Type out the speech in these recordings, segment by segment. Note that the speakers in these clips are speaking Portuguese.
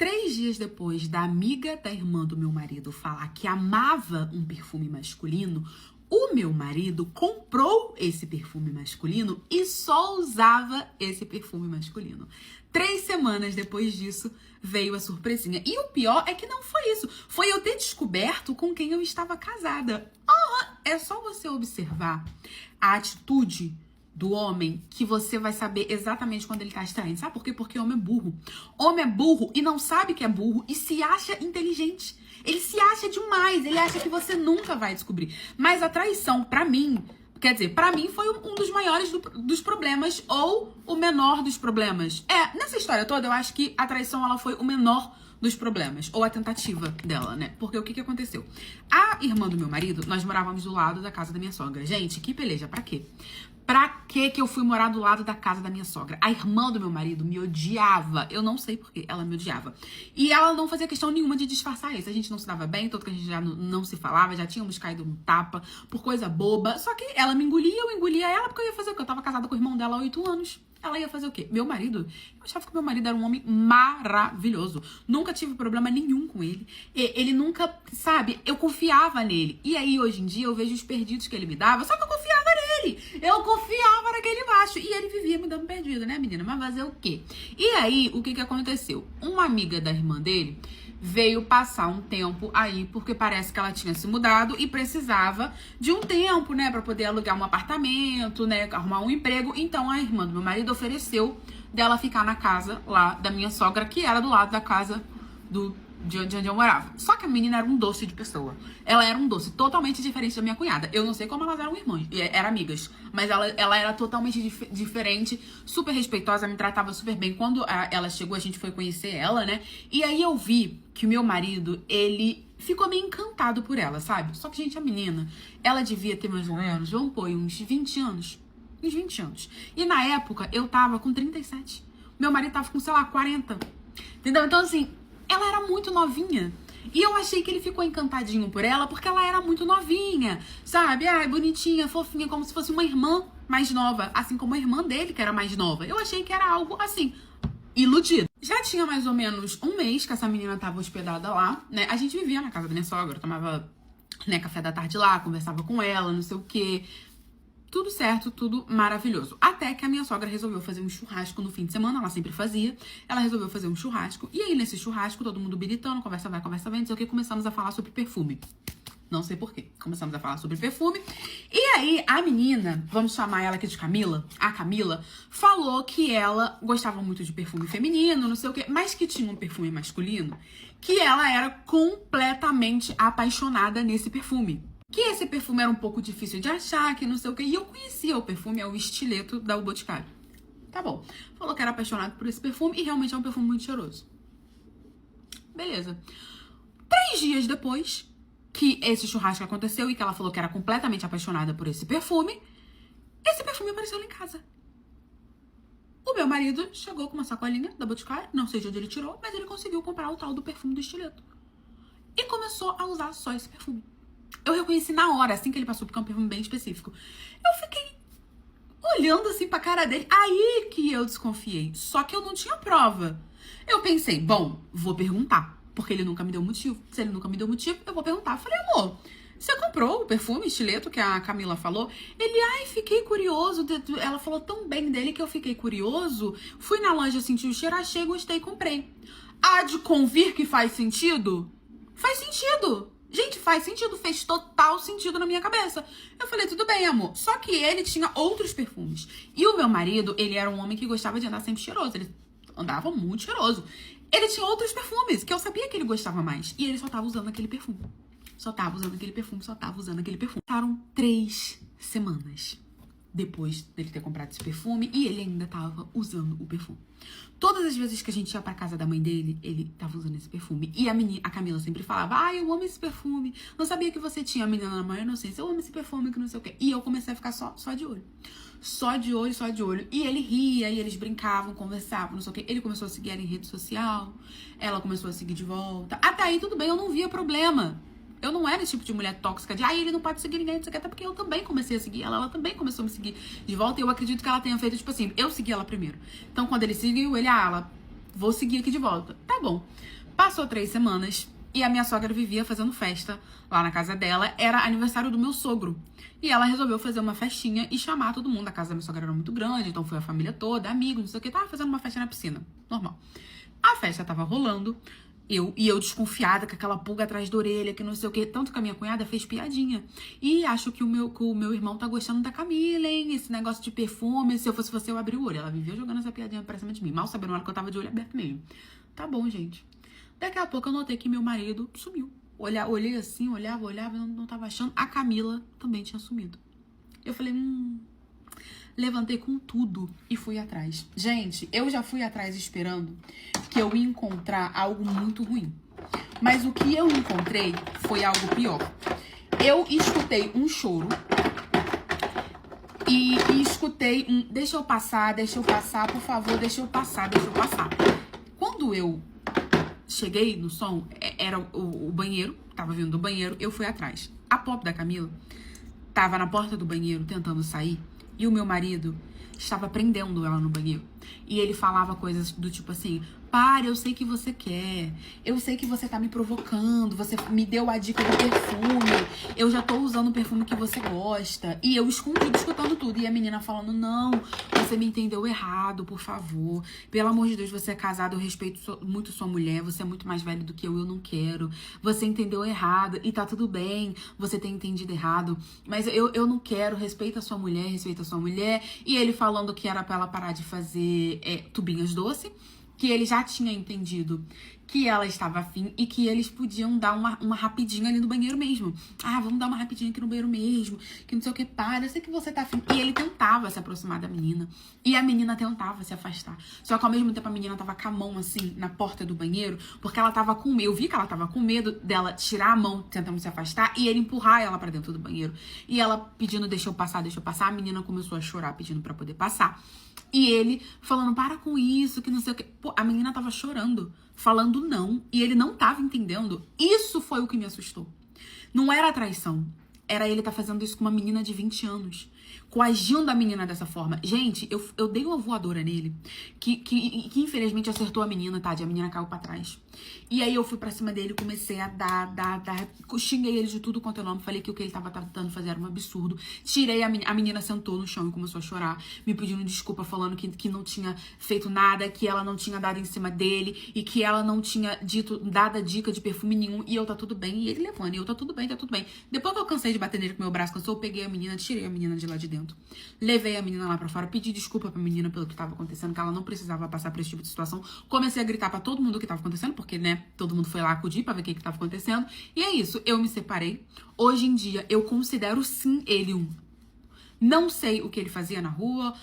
3 dias depois da amiga da irmã do meu marido falar que amava um perfume masculino, o meu marido comprou esse perfume masculino e só usava esse perfume masculino. 3 semanas depois disso, veio a surpresinha. E o pior é que não foi isso. Foi eu ter descoberto com quem eu estava casada. É só você observar a atitude do homem que você vai saber exatamente quando ele tá extraindo. Sabe por quê? Porque homem é burro. Homem é burro e não sabe que é burro e se acha inteligente. Ele se acha demais, ele acha que você nunca vai descobrir. Mas a traição, pra mim, quer dizer, pra mim foi um dos maiores dos problemas ou o menor dos problemas. Nessa história toda, eu acho que a traição, ela foi o menor dos problemas, ou a tentativa dela, né? Porque o que aconteceu? A irmã do meu marido, nós morávamos do lado da casa da minha sogra. Gente, que peleja, pra quê? Pra que eu fui morar do lado da casa da minha sogra? A irmã do meu marido me odiava. Eu não sei por que ela me odiava. E ela não fazia questão nenhuma de disfarçar isso. A gente não se dava bem, tanto que a gente já não se falava, já tínhamos caído no tapa por coisa boba. Só que ela me engolia, eu engolia ela, porque eu ia fazer o quê? Eu tava casada com o irmão dela há 8 anos. Ela ia fazer o quê? Meu marido, eu achava que meu marido era um homem maravilhoso. Nunca tive problema nenhum com ele. Ele nunca, sabe, eu confiava nele. E aí, hoje em dia, eu vejo os perdidos que ele me dava, só que eu confiava nele. Eu confiava naquele macho. E ele vivia me dando perdido, né, menina? Mas fazer o quê? E aí, o que aconteceu? Uma amiga da irmã dele veio passar um tempo aí, porque parece que ela tinha se mudado e precisava de um tempo, né, pra poder alugar um apartamento, né, arrumar um emprego. Então, a irmã do meu marido ofereceu dela ficar na casa lá da minha sogra, que era do lado da casa de onde eu morava. Só que a menina era um doce de pessoa. Ela era um doce totalmente diferente da minha cunhada. Eu não sei como elas eram irmãs, eram amigas, mas ela era totalmente diferente, super respeitosa, me tratava super bem. Quando ela chegou, a gente foi conhecer ela, né? E aí eu vi que o meu marido, ele ficou meio encantado por ela, sabe? Só que, gente, a menina, ela devia ter mais ou menos, vamos pôr, uns 20 anos. Uns 20 anos. E na época, eu tava com 37. Meu marido tava com, sei lá, 40. Entendeu? Então, assim, ela era muito novinha. E eu achei que ele ficou encantadinho por ela porque ela era muito novinha, sabe? Ai, bonitinha, fofinha, como se fosse uma irmã mais nova. Assim como a irmã dele, que era mais nova. Eu achei que era algo, assim, iludido. Já tinha mais ou menos um mês que essa menina tava hospedada lá, né? A gente vivia na casa da minha sogra, tomava, né, café da tarde lá, conversava com ela, não sei o quê. Tudo certo, tudo maravilhoso. Até que a minha sogra resolveu fazer um churrasco no fim de semana, ela sempre fazia. Ela resolveu fazer um churrasco. E aí, nesse churrasco, todo mundo bilitando, conversa vai, não sei o que, começamos a falar sobre perfume. Não sei porquê. Começamos a falar sobre perfume. E aí, a menina, vamos chamar ela aqui de Camila, a Camila, falou que ela gostava muito de perfume feminino, não sei o quê, mas que tinha um perfume masculino, que ela era completamente apaixonada nesse perfume. Que esse perfume era um pouco difícil de achar, que não sei o que. E eu conhecia o perfume, é o Estileto da O Boticário. Tá bom. Falou que era apaixonado por esse perfume e realmente é um perfume muito cheiroso. Beleza. 3 dias depois que esse churrasco aconteceu e que ela falou que era completamente apaixonada por esse perfume apareceu lá em casa. O meu marido chegou com uma sacolinha da Boticário, não sei de onde ele tirou, mas ele conseguiu comprar o tal do perfume do Estileto. E começou a usar só esse perfume. Eu reconheci na hora, assim que ele passou, porque é um perfume bem específico. Eu fiquei olhando assim pra cara dele. Aí que eu desconfiei. Só que eu não tinha prova. Eu pensei, bom, vou perguntar. Porque ele nunca me deu motivo. Se ele nunca me deu motivo, eu vou perguntar. Falei, amor, você comprou o perfume Estileto que a Camila falou? Ele, ai, fiquei curioso. Ela falou tão bem dele que eu fiquei curioso. Fui na loja, senti o cheiro, achei, gostei, comprei. Há de convir que faz sentido? Faz sentido. Gente, faz sentido, fez total sentido na minha cabeça. Eu falei, tudo bem, amor. Só que ele tinha outros perfumes. E o meu marido, ele era um homem que gostava de andar sempre cheiroso. Ele andava muito cheiroso. Ele tinha outros perfumes, que eu sabia que ele gostava mais. E ele só tava usando aquele perfume. Só tava usando aquele perfume, só tava usando aquele perfume. Passaram 3 semanas depois dele ter comprado esse perfume e ele ainda tava usando o perfume. Todas as vezes que a gente ia pra casa da mãe dele, ele tava usando esse perfume. E a Camila sempre falava, ai, eu amo esse perfume. Não sabia que você tinha, a menina na mãe inocência. Eu amo esse perfume, que não sei o quê. E eu comecei a ficar só de olho. Só de olho, só de olho. E ele ria, e eles brincavam, conversavam, não sei o quê. Ele começou a seguir ela em rede social. Ela começou a seguir de volta. Até aí, tudo bem, eu não via problema. Eu não era esse tipo de mulher tóxica de, ele não pode seguir ninguém, não sei o que, até porque eu também comecei a seguir ela também começou a me seguir de volta, e eu acredito que ela tenha feito, tipo assim, eu segui ela primeiro. Então, quando ele seguiu, ela vou seguir aqui de volta. Tá bom. Passou 3 semanas e a minha sogra vivia fazendo festa lá na casa dela. Era aniversário do meu sogro. E ela resolveu fazer uma festinha e chamar todo mundo. A casa da minha sogra era muito grande, então foi a família toda, amigos, não sei o que. Tava fazendo uma festa na piscina. Normal. A festa tava rolando. Eu desconfiada, com aquela pulga atrás da orelha, que não sei o que. Tanto que a minha cunhada fez piadinha. E acho que o meu irmão tá gostando da Camila, hein? Esse negócio de perfume. Se eu fosse você, eu abri o olho. Ela vivia jogando essa piadinha pra cima de mim. Mal sabendo ela que eu tava de olho aberto mesmo. Tá bom, gente. Daqui a pouco eu notei que meu marido sumiu. Olhei assim, olhava, não tava achando. A Camila também tinha sumido. Eu falei, levantei com tudo e fui atrás. Gente, eu já fui atrás esperando que eu ia encontrar algo muito ruim. Mas o que eu encontrei foi algo pior. Eu escutei um choro e escutei um deixa eu passar, por favor, deixa eu passar. Quando eu cheguei no som, era o banheiro, tava vindo do banheiro, eu fui atrás. A pop da Camila tava na porta do banheiro tentando sair e o meu marido estava prendendo ela no banheiro. E ele falava coisas do tipo assim, para, eu sei que você quer, eu sei que você tá me provocando, você me deu a dica do perfume, eu já tô usando o perfume que você gosta. E eu escondido, escutando tudo. E a menina falando, não, você me entendeu errado, por favor. Pelo amor de Deus, você é casado, eu respeito muito sua mulher, você é muito mais velho do que eu não quero. Você entendeu errado e tá tudo bem, você tem entendido errado, mas eu não quero, respeita a sua mulher. E ele falando que era pra ela parar de fazer tubinhas doce, que ele já tinha entendido que ela estava afim e que eles podiam dar uma rapidinha ali no banheiro mesmo. Ah, vamos dar uma rapidinha aqui no banheiro mesmo, que não sei o que, para, eu sei que você tá afim. E ele tentava se aproximar da menina, e a menina tentava se afastar. Só que ao mesmo tempo a menina tava com a mão assim, na porta do banheiro, porque ela tava com medo, eu vi que ela tava com medo dela tirar a mão tentando se afastar e ele empurrar ela pra dentro do banheiro. E ela pedindo, deixa eu passar, a menina começou a chorar pedindo pra poder passar. E ele falando, para com isso, que não sei o que. Pô, a menina tava chorando, falando não. E ele não tava entendendo. Isso foi o que me assustou. Não era traição. Era ele tá fazendo isso com uma menina de 20 anos. Coagindo a menina dessa forma. Gente, eu dei uma voadora nele. Que infelizmente acertou a menina, tá? A menina caiu pra trás. E aí eu fui pra cima dele, comecei a dar. Xinguei ele de tudo quanto é nome. Falei que o que ele tava tentando fazer era um absurdo. Tirei a menina sentou no chão e começou a chorar. Me pedindo desculpa, falando que não tinha feito nada. Que ela não tinha dado em cima dele. E que ela não tinha dado a dica de perfume nenhum. E eu tá tudo bem. E ele levando. E eu tá tudo bem. Depois que eu cansei de bater nele com meu braço, cansou, eu peguei a menina, tirei a menina de lá de dentro. Levei a menina lá pra fora, pedi desculpa pra menina pelo que tava acontecendo, que ela não precisava passar por esse tipo de situação. Comecei a gritar pra todo mundo o que tava acontecendo, porque, né, todo mundo foi lá acudir pra ver o que tava acontecendo. E é isso, eu me separei. Hoje em dia, eu considero sim ele um. Não sei o que ele fazia na rua,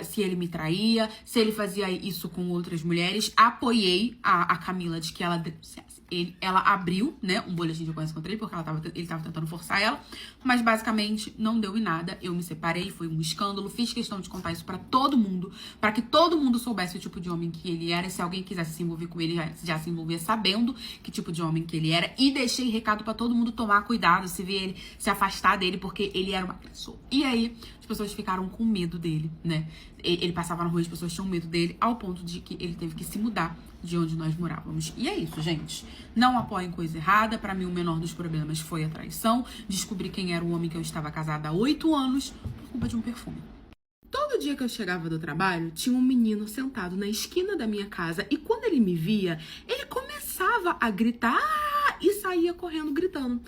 se ele me traía, se ele fazia isso com outras mulheres. Apoiei a Camila de que ela abriu, né, um boletim de ocorrência contra ele, porque ele tava tentando forçar ela, mas basicamente não deu em nada. Eu me separei, foi um escândalo, fiz questão de contar isso pra todo mundo, pra que todo mundo soubesse o tipo de homem que ele era. Se alguém quisesse se envolver com ele, já se envolvia sabendo que tipo de homem que ele era, e deixei recado pra todo mundo tomar cuidado, se ver ele, se afastar dele, porque ele era uma pessoa. E aí, as pessoas ficaram com medo dele, né? Ele passava na rua e as pessoas tinham medo dele, ao ponto de que ele teve que se mudar de onde nós morávamos. E é isso, gente. Não apoiem coisa errada. Pra mim, o menor dos problemas foi a traição. Descobri quem era o homem que eu estava casada há 8 anos por culpa de um perfume. Todo dia que eu chegava do trabalho, tinha um menino sentado na esquina da minha casa. E quando ele me via, ele começava a gritar e saía correndo, gritando.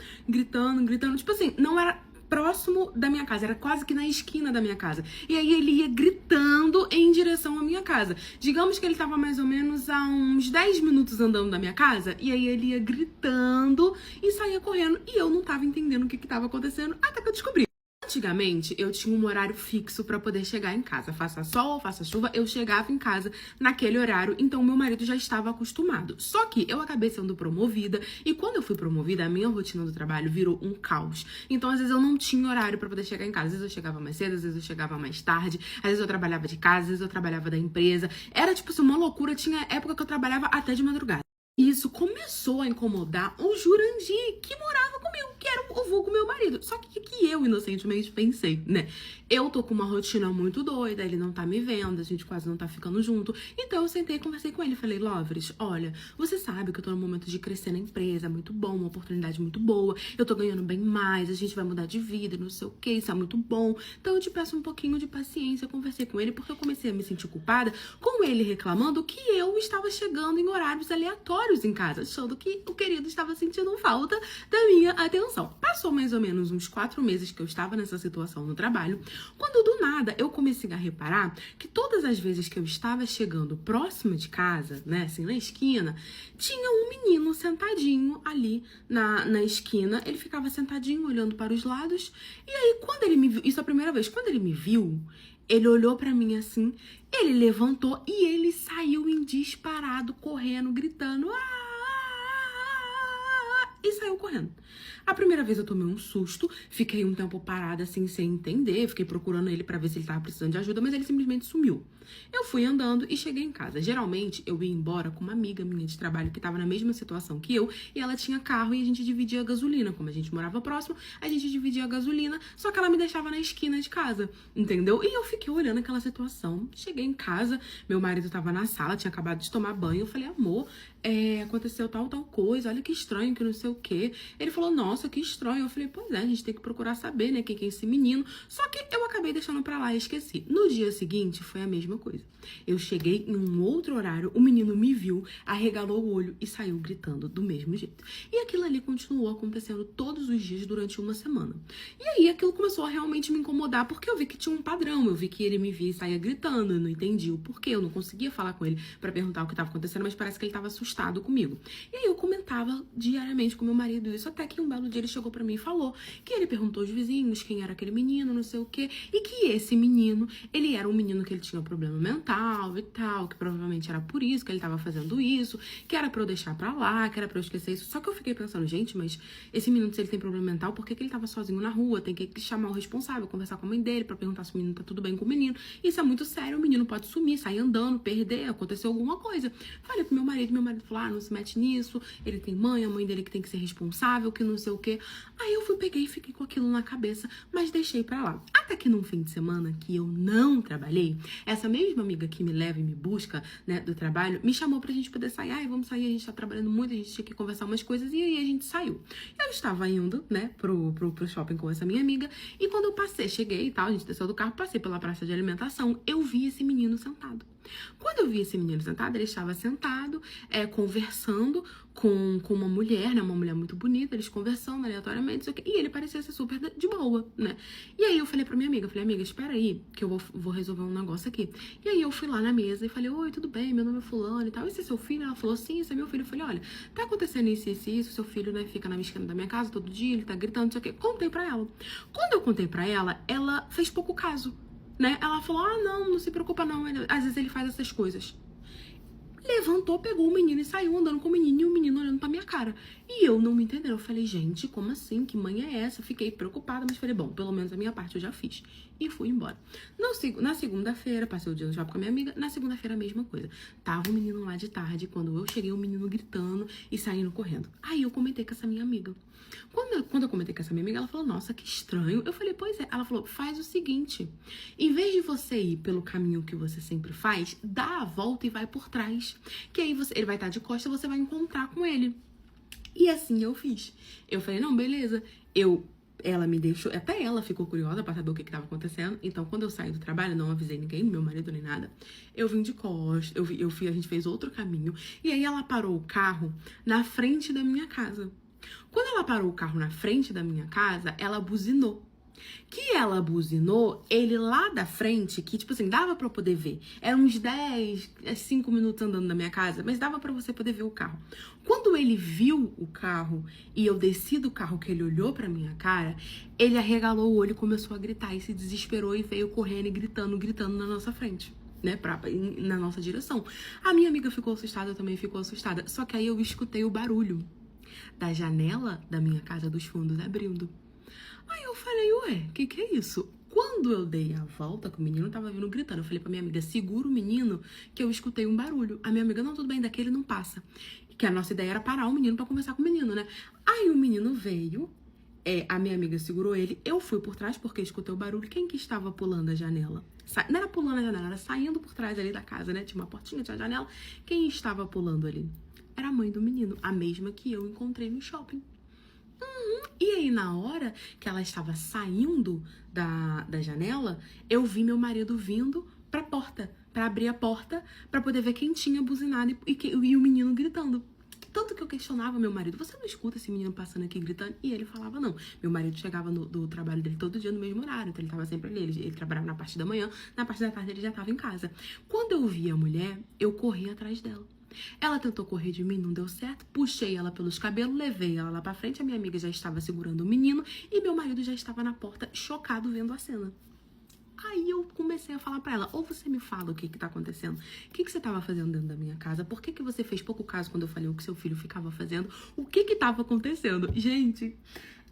Tipo assim, não era próximo da minha casa, era quase que na esquina da minha casa. E aí ele ia gritando em direção à minha casa. Digamos que ele tava mais ou menos a uns 10 minutos andando da minha casa, e aí ele ia gritando e saía correndo, e eu não tava entendendo o que tava acontecendo, até que eu descobri. Antigamente, eu tinha um horário fixo pra poder chegar em casa. Faça sol, faça chuva, eu chegava em casa naquele horário, então meu marido já estava acostumado. Só que eu acabei sendo promovida, e quando eu fui promovida, a minha rotina do trabalho virou um caos. Então, às vezes, eu não tinha horário pra poder chegar em casa. Às vezes eu chegava mais cedo, às vezes eu chegava mais tarde, às vezes eu trabalhava de casa, às vezes eu trabalhava da empresa. Era, tipo assim, uma loucura. Tinha época que eu trabalhava até de madrugada. E isso começou a incomodar o Jurandir, que morava comigo. que era o vulgo meu marido. Só que eu, inocentemente, pensei, né? Eu tô com uma rotina muito doida, ele não tá me vendo, a gente quase não tá ficando junto. Então eu sentei e conversei com ele. Falei, Lovres, olha, você sabe que eu tô no momento de crescer na empresa, muito bom, uma oportunidade muito boa. Eu tô ganhando bem mais, a gente vai mudar de vida, não sei o que, isso é muito bom. Então eu te peço um pouquinho de paciência. Eu conversei com ele porque eu comecei a me sentir culpada com ele reclamando que eu estava chegando em horários aleatórios em casa, achando que o querido estava sentindo falta da minha atenção. Passou mais ou menos uns 4 meses que eu estava nessa situação no trabalho, quando do nada eu comecei a reparar que todas as vezes que eu estava chegando próximo de casa, né, assim, na esquina, tinha um menino sentadinho ali na esquina. Ele ficava sentadinho, olhando para os lados. E aí, quando ele me viu, isso é a primeira vez, quando ele me viu, ele olhou pra mim assim, ele levantou e ele saiu em disparado, correndo, gritando, e saiu correndo. A primeira vez eu tomei um susto, fiquei um tempo parada assim, sem entender, fiquei procurando ele pra ver se ele tava precisando de ajuda, mas ele simplesmente sumiu. Eu fui andando e cheguei em casa. Geralmente, eu ia embora com uma amiga minha de trabalho que tava na mesma situação que eu, e ela tinha carro e a gente dividia a gasolina. Como a gente morava próximo, a gente dividia a gasolina, só que ela me deixava na esquina de casa, entendeu? E eu fiquei olhando aquela situação. Cheguei em casa, meu marido tava na sala, tinha acabado de tomar banho. Eu falei, amor, aconteceu tal coisa, olha que estranho, que não sei o quê. Ele falou, nossa, que estranho. Eu falei, pois é, a gente tem que procurar saber, né, quem é esse menino. Só que eu acabei deixando pra lá e esqueci. No dia seguinte, foi a mesma coisa. Eu cheguei em um outro horário, o menino me viu, arregalou o olho e saiu gritando do mesmo jeito. E aquilo ali continuou acontecendo todos os dias durante uma semana. E aí aquilo começou a realmente me incomodar, porque eu vi que tinha um padrão. Eu vi que ele me via e saía gritando, eu não entendi o porquê, eu não conseguia falar com ele pra perguntar o que estava acontecendo, mas parece que ele tava assustado comigo. E aí eu comentava diariamente com meu marido isso, até que um belo dia ele chegou pra mim e falou que ele perguntou aos vizinhos quem era aquele menino, não sei o quê, e que esse menino, ele era um menino que ele tinha problema mental e tal, que provavelmente era por isso que ele tava fazendo isso, que era pra eu deixar pra lá, que era pra eu esquecer isso. Só que eu fiquei pensando, gente, mas esse menino, se ele tem problema mental, por que ele tava sozinho na rua? Tem que chamar o responsável, conversar com a mãe dele pra perguntar se o menino tá tudo bem com o menino. Isso é muito sério, o menino pode sumir, sair andando, perder, aconteceu alguma coisa. Falei pro meu marido falou, não se mete nisso, ele tem mãe, a mãe dele que tem que ser responsável, que não sei o quê. Aí eu peguei e fiquei com aquilo na cabeça, mas deixei pra lá. Até que num fim de semana que eu não trabalhei, essa mesma amiga que me leva e me busca, né, do trabalho, me chamou pra gente poder sair. Ai, vamos sair, a gente tá trabalhando muito, a gente tinha que conversar umas coisas, e aí a gente saiu. Eu estava indo, né, pro shopping com essa minha amiga, e quando eu passei, cheguei e tal, a gente desceu do carro, passei pela praça de alimentação, eu vi esse menino sentado. Quando eu vi esse menino sentado, ele estava sentado, conversando com uma mulher, né? Uma mulher muito bonita, eles conversando aleatoriamente, e ele parecia ser super de boa, né? E aí eu falei pra minha amiga, amiga, espera aí, que eu vou resolver um negócio aqui. E aí eu fui lá na mesa e falei, oi, tudo bem? Meu nome é fulano e tal. Esse é seu filho? Ela falou, sim, esse é meu filho. Eu falei, olha, tá acontecendo isso, seu filho, né, fica na esquina da minha casa todo dia, ele tá gritando, não sei o quê. Contei pra ela. Quando eu contei pra ela, ela fez pouco caso, né? Ela falou, não se preocupa não, às vezes ele faz essas coisas. Levantou, pegou o menino e saiu andando com o menino, e o menino olhando pra minha cara. E eu não me entendendo. Eu falei, gente, como assim? Que mãe é essa? Fiquei preocupada, mas falei, bom, pelo menos a minha parte eu já fiz. E fui embora. Na segunda-feira, passei o dia no shopping com a minha amiga. Na segunda-feira, a mesma coisa. Tava o menino lá de tarde. Quando eu cheguei, o menino gritando e saindo correndo. Aí eu comentei com essa minha amiga. Quando eu comentei com essa minha amiga, ela falou, nossa, que estranho. Eu falei, pois é. Ela falou, faz o seguinte. Em vez de você ir pelo caminho que você sempre faz, dá a volta e vai por trás. Que aí ele vai estar de costas, você vai encontrar com ele. E assim eu fiz. Eu falei, não, beleza. Ela me deixou, até ela ficou curiosa pra saber o que tava acontecendo. Então, quando eu saí do trabalho, não avisei ninguém, meu marido nem nada. Eu vim de costas, a gente fez outro caminho. E aí ela parou o carro na frente da minha casa. Quando ela parou o carro na frente da minha casa, ela buzinou. Que ela buzinou, ele lá da frente, que tipo assim, dava pra eu poder ver. Era uns 5 minutos andando da minha casa, mas dava pra você poder ver o carro. Quando ele viu o carro e eu desci do carro, que ele olhou pra minha cara, ele arregalou o olho e começou a gritar e se desesperou e veio correndo e gritando na nossa frente, né, na nossa direção. A minha amiga ficou assustada, eu também ficou assustada. Só que aí eu escutei o barulho da janela da minha casa dos fundos abrindo. Aí eu falei, ué, que é isso? Quando eu dei a volta, que o menino tava vindo gritando, eu falei pra minha amiga, segura o menino, que eu escutei um barulho. A minha amiga, não, tudo bem, daquele não passa. Que a nossa ideia era parar o menino pra conversar com o menino, né? Aí o menino veio, a minha amiga segurou ele, eu fui por trás porque escutei o barulho. Quem que estava pulando a janela? Não era pulando a janela, era saindo por trás ali da casa, né? Tinha uma portinha, tinha uma janela. Quem estava pulando ali? Era a mãe do menino, a mesma que eu encontrei no shopping. E aí, na hora que ela estava saindo da janela, eu vi meu marido vindo pra porta, pra abrir a porta, pra poder ver quem tinha buzinado e o menino gritando. Tanto que eu questionava meu marido, você não escuta esse menino passando aqui gritando? E ele falava não. Meu marido chegava do trabalho dele todo dia no mesmo horário, então ele tava sempre ali. Ele trabalhava na parte da manhã, na parte da tarde ele já tava em casa. Quando eu vi a mulher, eu corri atrás dela. Ela tentou correr de mim, não deu certo. Puxei ela pelos cabelos, levei ela lá pra frente. A minha amiga já estava segurando o menino e meu marido já estava na porta, chocado, vendo a cena. Aí eu comecei a falar pra ela, ou você me fala o que tá acontecendo, o que você tava fazendo dentro da minha casa, por que você fez pouco caso quando eu falei o que seu filho ficava fazendo, o que tava acontecendo. Gente,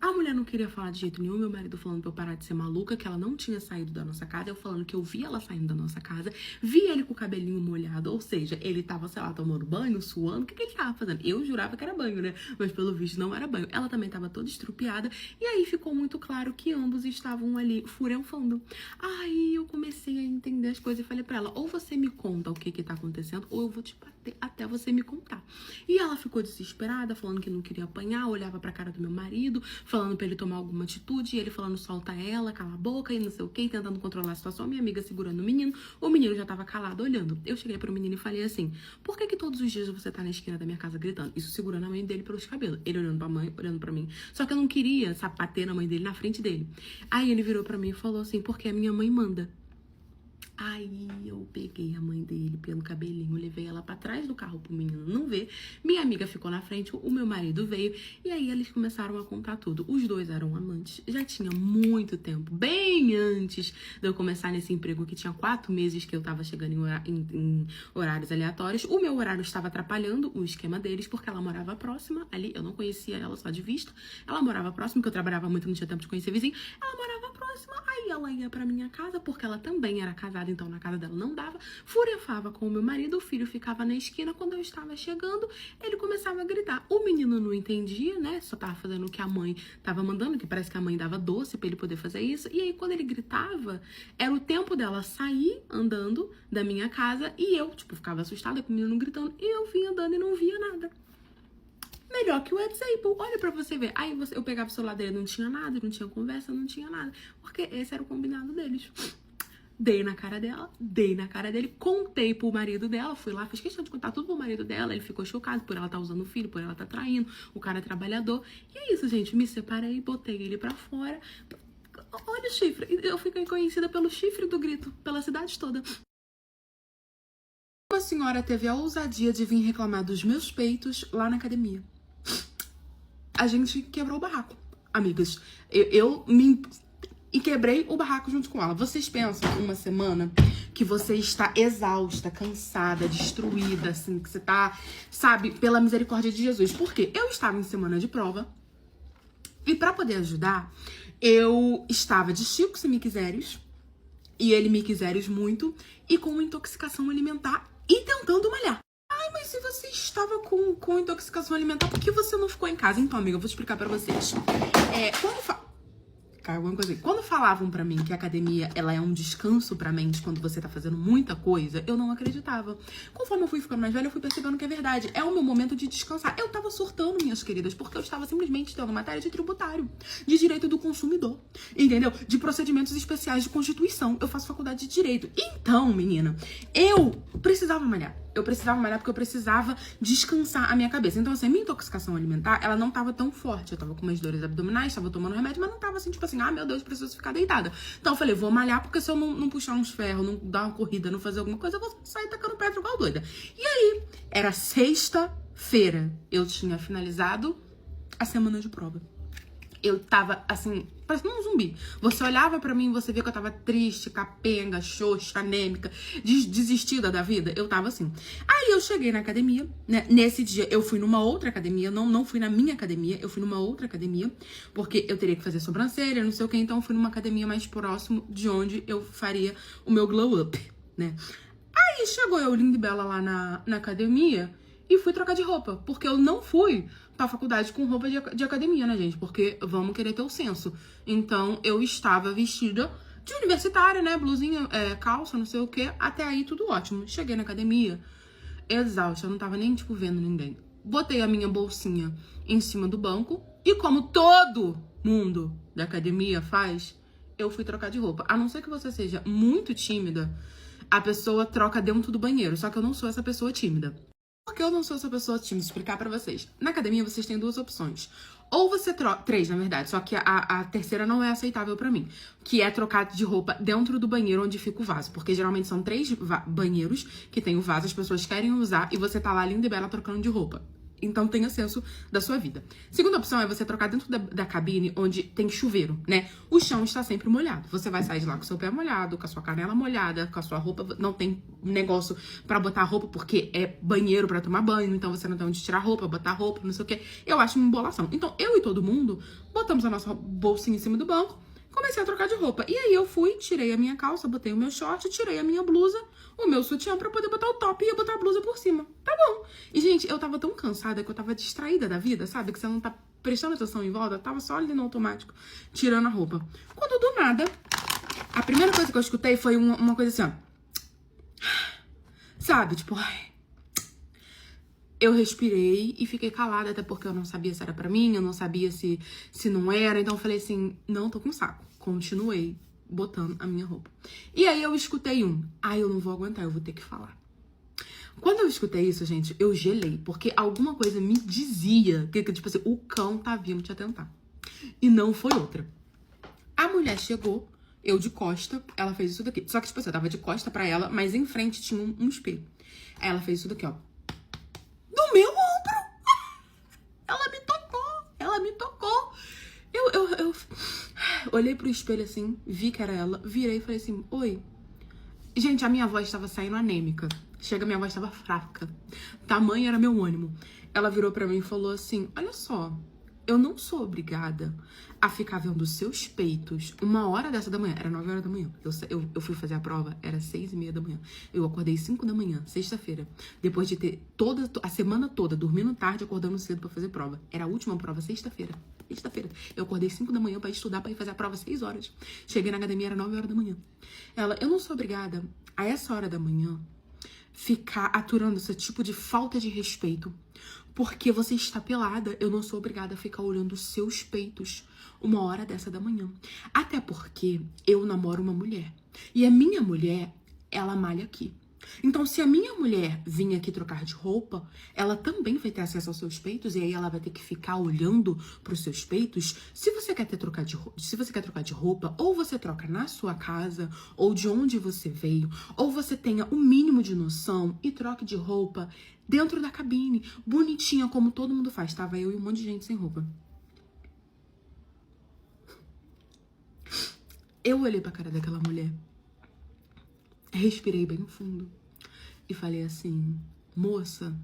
a mulher não queria falar de jeito nenhum, meu marido falando pra eu parar de ser maluca, que ela não tinha saído da nossa casa, eu falando que eu vi ela saindo da nossa casa, vi ele com o cabelinho molhado, ou seja, ele tava, sei lá, tomando banho, suando, o que ele tava fazendo? Eu jurava que era banho, né? Mas pelo visto não era banho. Ela também tava toda estrupiada, e aí ficou muito claro que ambos estavam ali furenfando. Aí eu comecei a entender as coisas e falei pra ela, ou você me conta o que tá acontecendo, ou eu vou te bater até você me contar. E ela ficou desesperada, falando que não queria apanhar, olhava pra cara do meu marido, falando pra ele tomar alguma atitude, e ele falando solta ela, cala a boca e não sei o que, tentando controlar a situação. Minha amiga segurando o menino já tava calado olhando. Eu cheguei pro menino e falei assim, por que todos os dias você tá na esquina da minha casa gritando? Isso segurando a mãe dele pelos cabelos, ele olhando pra mãe, olhando pra mim. Só que eu não queria, sabe, bater na mãe dele na frente dele. Aí ele virou pra mim e falou assim, porque a minha mãe manda. Aí eu peguei a mãe dele pelo cabelinho, levei ela pra trás do carro pro menino não ver. Minha amiga ficou na frente, o meu marido veio. E aí eles começaram a contar tudo. Os dois eram amantes, já tinha muito tempo. Bem antes de eu começar nesse emprego, que tinha 4 meses que eu tava chegando em horários aleatórios. O meu horário estava atrapalhando o esquema deles, porque ela morava próxima ali. Eu não conhecia ela só de vista. Ela morava próxima, porque eu trabalhava muito, não tinha tempo de conhecer vizinho. Ela morava próxima, aí ela ia pra minha casa, porque ela também era casada, então na casa dela não dava, furefava com o meu marido, o filho ficava na esquina. Quando eu estava chegando, ele começava a gritar. O menino não entendia, né, só tava fazendo o que a mãe tava mandando, que parece que a mãe dava doce pra ele poder fazer isso, e aí quando ele gritava, era o tempo dela sair andando da minha casa, e eu, tipo, ficava assustada com o menino gritando, e eu vinha andando e não via nada. Melhor que o WhatsApp, olha pra você ver. Aí eu pegava o celular dele, não tinha nada, não tinha conversa, não tinha nada, porque esse era o combinado deles. Dei na cara dela, dei na cara dele, contei pro marido dela, fui lá, fiz questão de contar tudo pro marido dela, ele ficou chocado por ela estar usando o filho, por ela estar traindo, o cara é trabalhador. E é isso, gente, me separei, botei ele pra fora. Olha o chifre, eu fiquei conhecida pelo chifre do grito, pela cidade toda. Uma senhora teve a ousadia de vir reclamar dos meus peitos lá na academia. A gente quebrou o barraco, amigas. E quebrei o barraco junto com ela. Vocês pensam uma semana que você está exausta, cansada, destruída, assim, que você tá, sabe, pela misericórdia de Jesus. Por quê? Eu estava em semana de prova e pra poder ajudar, eu estava de Chico se me quiseres, e ele me quiseres muito, e com uma intoxicação alimentar e tentando malhar. Ai, mas se você estava com intoxicação alimentar, por que você não ficou em casa? Então, amiga, eu vou explicar pra vocês. Quando falavam pra mim que a academia, ela é um descanso pra mente quando você tá fazendo muita coisa, eu não acreditava. Conforme eu fui ficando mais velha, eu fui percebendo que é verdade. É o meu momento de descansar. Eu tava surtando, minhas queridas, porque eu estava simplesmente tendo matéria de tributário, de direito do consumidor, entendeu? De procedimentos especiais de constituição. Eu faço faculdade de direito. Então, menina, eu precisava malhar. Eu precisava malhar porque eu precisava descansar a minha cabeça. Então, assim, a minha intoxicação alimentar, ela não tava tão forte. Eu tava com umas dores abdominais, tava tomando remédio, mas não tava assim, tipo assim, ah, meu Deus, preciso ficar deitada. Então, eu falei, vou malhar, porque se eu não puxar uns ferros, não dar uma corrida, não fazer alguma coisa, eu vou sair tacando pedra igual doida. E aí, era sexta-feira. Eu tinha finalizado a semana de prova. Eu tava, assim, parecendo um zumbi. Você olhava pra mim e você via que eu tava triste, capenga, xoxa, anêmica, desistida da vida. Eu tava assim. Aí eu cheguei na academia, né? Nesse dia eu fui numa outra academia, não fui na minha academia, eu fui numa outra academia, porque eu teria que fazer sobrancelha, não sei o que, então eu fui numa academia mais próximo de onde eu faria o meu glow up, né? Aí chegou eu, linda e bela, lá na academia, e fui trocar de roupa. Porque eu não fui pra faculdade com roupa de academia, né, gente? Porque vamos querer ter o senso. Então, eu estava vestida de universitária, né? Blusinha, calça, não sei o quê. Até aí, tudo ótimo. Cheguei na academia, exausta. Eu não tava nem, tipo, vendo ninguém. Botei a minha bolsinha em cima do banco. E como todo mundo da academia faz, eu fui trocar de roupa. A não ser que você seja muito tímida, a pessoa troca dentro do banheiro. Só que eu não sou essa pessoa tímida. Por que eu não sou essa pessoa tímida? Vou explicar pra vocês. Na academia, vocês têm duas opções. Ou você troca... 3, na verdade. Só que a terceira não é aceitável pra mim. Que é trocar de roupa dentro do banheiro onde fica o vaso. Porque geralmente são 3 banheiros que tem o vaso, as pessoas querem usar e você tá lá linda e bela trocando de roupa. Então tenha senso da sua vida. Segunda opção é você trocar dentro da cabine onde tem chuveiro, né? O chão está sempre molhado. Você vai sair de lá com o seu pé molhado, com a sua canela molhada, com a sua roupa. Não tem negócio pra botar roupa, porque é banheiro pra tomar banho. Então você não tem onde tirar roupa, botar roupa, não sei o quê. Eu acho uma embolação. Então eu e todo mundo botamos a nossa bolsinha em cima do banco. Comecei a trocar de roupa. E aí eu fui, tirei a minha calça, botei o meu short, tirei a minha blusa, o meu sutiã pra poder botar o top e ia botar a blusa por cima. Tá bom. E, gente, eu tava tão cansada que eu tava distraída da vida, sabe? Que você não tá prestando atenção em volta. Eu tava só ali no automático, tirando a roupa. Quando do nada, a primeira coisa que eu escutei foi uma coisa assim, ó. Sabe? Tipo, ai. Eu respirei e fiquei calada, até porque eu não sabia se era pra mim, eu não sabia se não era. Então eu falei assim, não, tô com saco. Continuei botando a minha roupa. E aí eu escutei eu não vou aguentar, eu vou ter que falar. Quando eu escutei isso, gente, eu gelei, porque alguma coisa me dizia que tipo assim, o cão tá vindo te atentar. E não foi outra. A mulher chegou, eu de costa, ela fez isso daqui. Só que, tipo assim, eu tava de costa pra ela, mas em frente tinha um espelho. Aí ela fez isso daqui, ó. No meu ombro! Ela me tocou. Eu olhei pro espelho assim, vi que era ela, virei e falei assim, oi. Gente, a minha voz estava saindo anêmica. Chega, minha voz estava fraca. Tamanho era meu ânimo. Ela virou pra mim e falou assim, olha só, eu não sou obrigada a ficar vendo seus peitos 1h da manhã. Era 9h da manhã. Eu fui fazer a prova, era 6h30 da manhã. Eu acordei 5 da manhã, sexta-feira. Depois de ter a semana toda dormindo tarde, acordando cedo pra fazer prova. Era a última prova, sexta-feira. Eu acordei 5 da manhã pra estudar, pra ir fazer a prova 6 horas. Cheguei na academia, era 9h da manhã. Eu não sou obrigada a essa hora da manhã ficar aturando esse tipo de falta de respeito. Porque você está pelada, eu não sou obrigada a ficar olhando os seus peitos 1h da manhã. Até porque eu namoro uma mulher. E a minha mulher, ela malha aqui. Então, se a minha mulher vir aqui trocar de roupa, ela também vai ter acesso aos seus peitos e aí ela vai ter que ficar olhando para os seus peitos. Se você quer trocar de roupa, ou você troca na sua casa, ou de onde você veio, ou você tenha o mínimo de noção e troque de roupa dentro da cabine, bonitinha como todo mundo faz. Tava eu e um monte de gente sem roupa. Eu olhei pra cara daquela mulher, respirei bem fundo e falei assim, moça,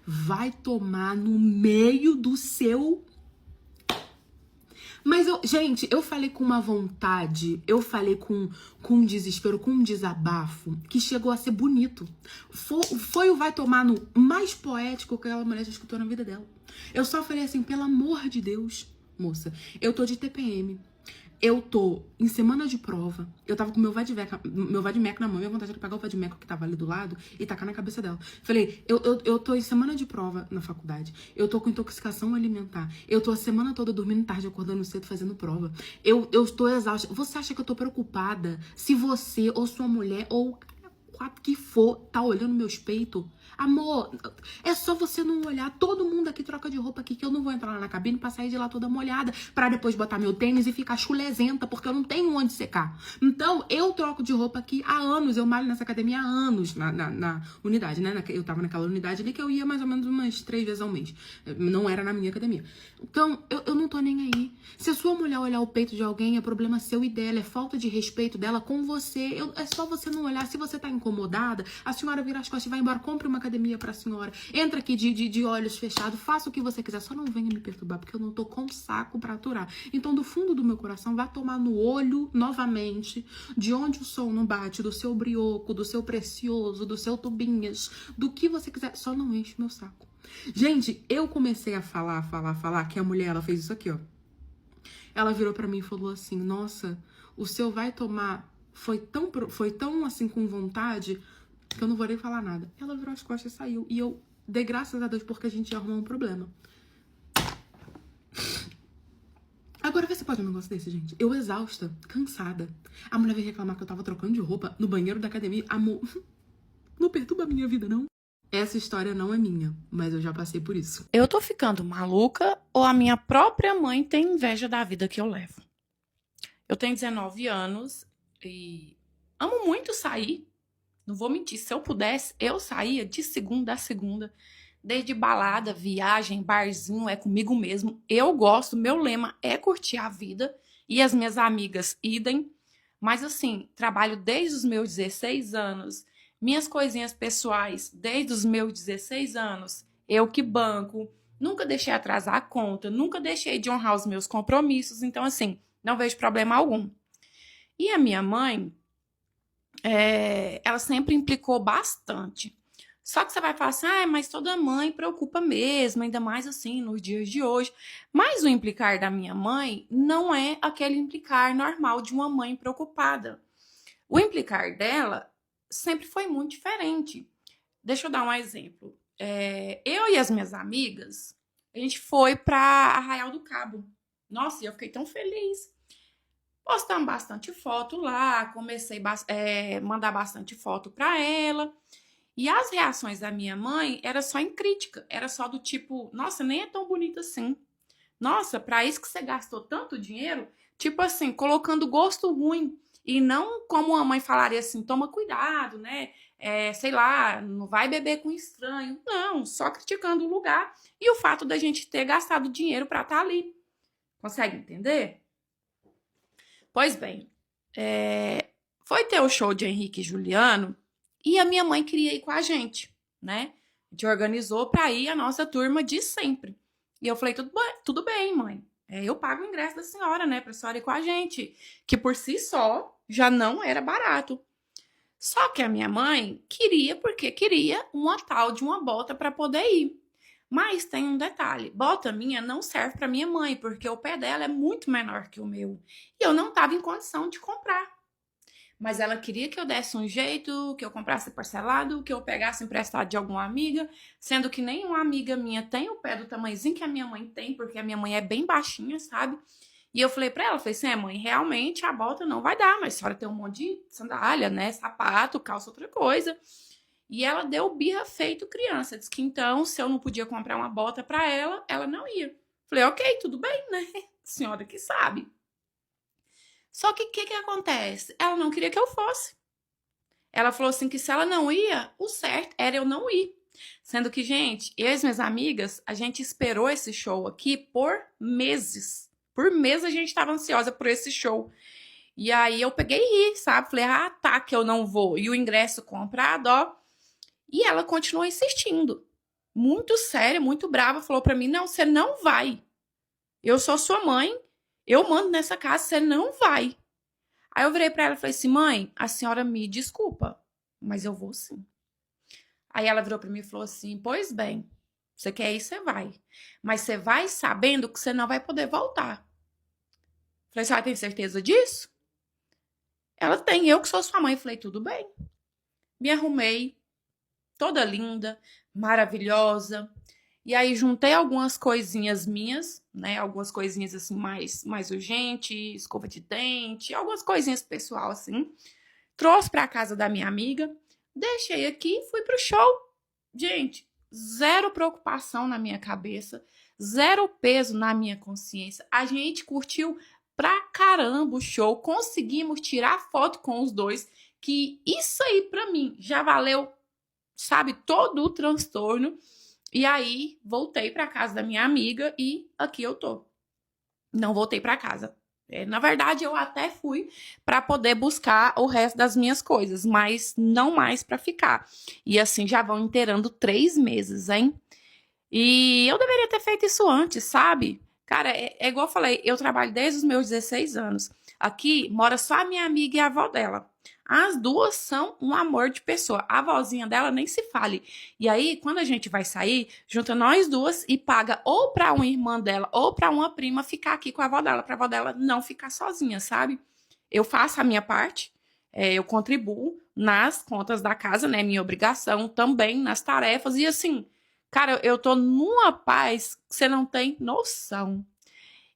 vai tomar no meio do seu... Mas, gente, eu falei com uma vontade, eu falei com um desespero, com um desabafo, que chegou a ser bonito. Foi o vai tomar no mais poético que aquela mulher já escutou na vida dela. Eu só falei assim, pelo amor de Deus, moça, eu tô de TPM. Eu tô em semana de prova, eu tava com meu vadimeco na mão, minha vontade era pegar o vadimeco que tava ali do lado e tacar na cabeça dela. Falei, eu tô em semana de prova na faculdade, eu tô com intoxicação alimentar, eu tô a semana toda dormindo tarde, acordando cedo, fazendo prova, eu tô exausta. Você acha que eu tô preocupada se você ou sua mulher ou que for tá olhando meus peitos? Amor, é só você não olhar. Todo mundo aqui troca de roupa aqui, que eu não vou entrar lá na cabine pra sair de lá toda molhada, pra depois botar meu tênis e ficar chulezenta, porque eu não tenho onde secar. Então, eu troco de roupa aqui há anos. Eu malho nessa academia há anos, na unidade, né? Eu tava naquela unidade ali que eu ia mais ou menos umas 3 vezes ao mês. Não era na minha academia. Então, eu não tô nem aí. Se a sua mulher olhar o peito de alguém, é problema seu e dela. É falta de respeito dela com você. É só você não olhar. Se você tá incômodo, incomodada, a senhora vira as costas e vai embora, compre uma academia pra senhora, entra aqui de olhos fechados, faça o que você quiser, só não venha me perturbar, porque eu não tô com saco pra aturar. Então, do fundo do meu coração, vai tomar no olho novamente, de onde o sol não bate, do seu brioco, do seu precioso, do seu tubinhas, do que você quiser, só não enche meu saco. Gente, eu comecei a falar, que a mulher, ela fez isso aqui, ó. Ela virou pra mim e falou assim, nossa, o seu vai tomar foi tão assim com vontade que eu não vou nem falar nada. Ela virou as costas e saiu. E eu dei graças a Deus porque a gente ia arrumar um problema. Agora vê se pode um negócio desse, gente. Eu exausta, cansada. A mulher veio reclamar que eu tava trocando de roupa no banheiro da academia. Amor, não perturba a minha vida, não. Essa história não é minha, mas eu já passei por isso. Eu tô ficando maluca ou a minha própria mãe tem inveja da vida que eu levo? Eu tenho 19 anos e amo muito sair. Não vou mentir, se eu pudesse, eu saía de segunda a segunda. Desde balada, viagem, barzinho, é comigo mesmo. Eu gosto, meu lema é curtir a vida. E as minhas amigas, idem. Mas assim, trabalho desde os meus 16 anos. Minhas coisinhas pessoais, desde os meus 16 anos. Eu que banco. Nunca deixei atrasar a conta. Nunca deixei de honrar os meus compromissos. Então assim, não vejo problema algum. E a minha mãe, ela sempre implicou bastante. Só que você vai falar assim, mas toda mãe preocupa mesmo, ainda mais assim, nos dias de hoje. Mas o implicar da minha mãe não é aquele implicar normal de uma mãe preocupada. O implicar dela sempre foi muito diferente. Deixa eu dar um exemplo. Eu e as minhas amigas, a gente foi para Arraial do Cabo. Nossa, eu fiquei tão feliz. Postamos bastante foto lá, comecei a mandar bastante foto para ela. E as reações da minha mãe era só em crítica. Era só do tipo, nossa, nem é tão bonita assim. Nossa, para isso que você gastou tanto dinheiro? Tipo assim, colocando gosto ruim. E não como a mãe falaria assim, toma cuidado, né? Sei lá, não vai beber com estranho. Não, só criticando o lugar e o fato da gente ter gastado dinheiro para estar ali. Consegue entender? Pois bem, foi ter o show de Henrique e Juliano e a minha mãe queria ir com a gente, né? A gente organizou para ir a nossa turma de sempre. E eu falei, tudo bem, mãe. Eu pago o ingresso da senhora, né? Pra senhora ir com a gente. Que por si só já não era barato. Só que a minha mãe porque queria uma tal de uma bota para poder ir. Mas tem um detalhe, bota minha não serve para minha mãe, porque o pé dela é muito menor que o meu. E eu não estava em condição de comprar. Mas ela queria que eu desse um jeito, que eu comprasse parcelado, que eu pegasse emprestado de alguma amiga, sendo que nenhuma amiga minha tem o pé do tamanhozinho que a minha mãe tem, porque a minha mãe é bem baixinha, sabe? E eu falei pra ela, falei assim, mãe, realmente a bota não vai dar, mas a senhora tem um monte de sandália, né, sapato, calça, outra coisa. E ela deu birra feito criança. Disse que então, se eu não podia comprar uma bota pra ela, ela não ia. Falei, ok, tudo bem, né? Senhora que sabe. Só que o que acontece? Ela não queria que eu fosse. Ela falou assim que se ela não ia, o certo era eu não ir. Sendo que, gente, eu e as minhas amigas, a gente esperou esse show aqui por meses. Por meses a gente estava ansiosa por esse show. E aí eu peguei e ri, sabe? Falei, tá, que eu não vou. E o ingresso comprado, ó. E ela continuou insistindo. Muito séria, muito brava. Falou pra mim, não, você não vai. Eu sou sua mãe. Eu mando nessa casa, você não vai. Aí eu virei pra ela e falei assim, mãe, a senhora me desculpa, mas eu vou sim. Aí ela virou pra mim e falou assim, pois bem, você quer ir, você vai. Mas você vai sabendo que você não vai poder voltar. Falei, você tem certeza disso? Ela tem, eu que sou sua mãe. Falei, tudo bem. Me arrumei, toda linda, maravilhosa. E aí juntei algumas coisinhas minhas, né? Algumas coisinhas assim mais urgentes, escova de dente, algumas coisinhas pessoal assim. Trouxe para casa da minha amiga, deixei aqui, fui pro show. Gente, zero preocupação na minha cabeça, zero peso na minha consciência. A gente curtiu pra caramba o show, conseguimos tirar foto com os dois, que isso aí pra mim já valeu, sabe, todo o transtorno. E aí, voltei pra casa da minha amiga e aqui eu tô. Não voltei pra casa. Na verdade, eu até fui para poder buscar o resto das minhas coisas, mas não mais para ficar. E assim já vão inteirando 3 meses, hein? E eu deveria ter feito isso antes, sabe? Cara, é igual eu falei, eu trabalho desde os meus 16 anos. Aqui mora só a minha amiga e a avó dela. As duas são um amor de pessoa. A avózinha dela nem se fale. E aí, quando a gente vai sair, junta nós duas e paga ou pra uma irmã dela ou pra uma prima ficar aqui com a avó dela, pra avó dela não ficar sozinha, sabe? Eu faço a minha parte, eu contribuo nas contas da casa, né? Minha obrigação também nas tarefas. E assim, cara, eu tô numa paz que você não tem noção.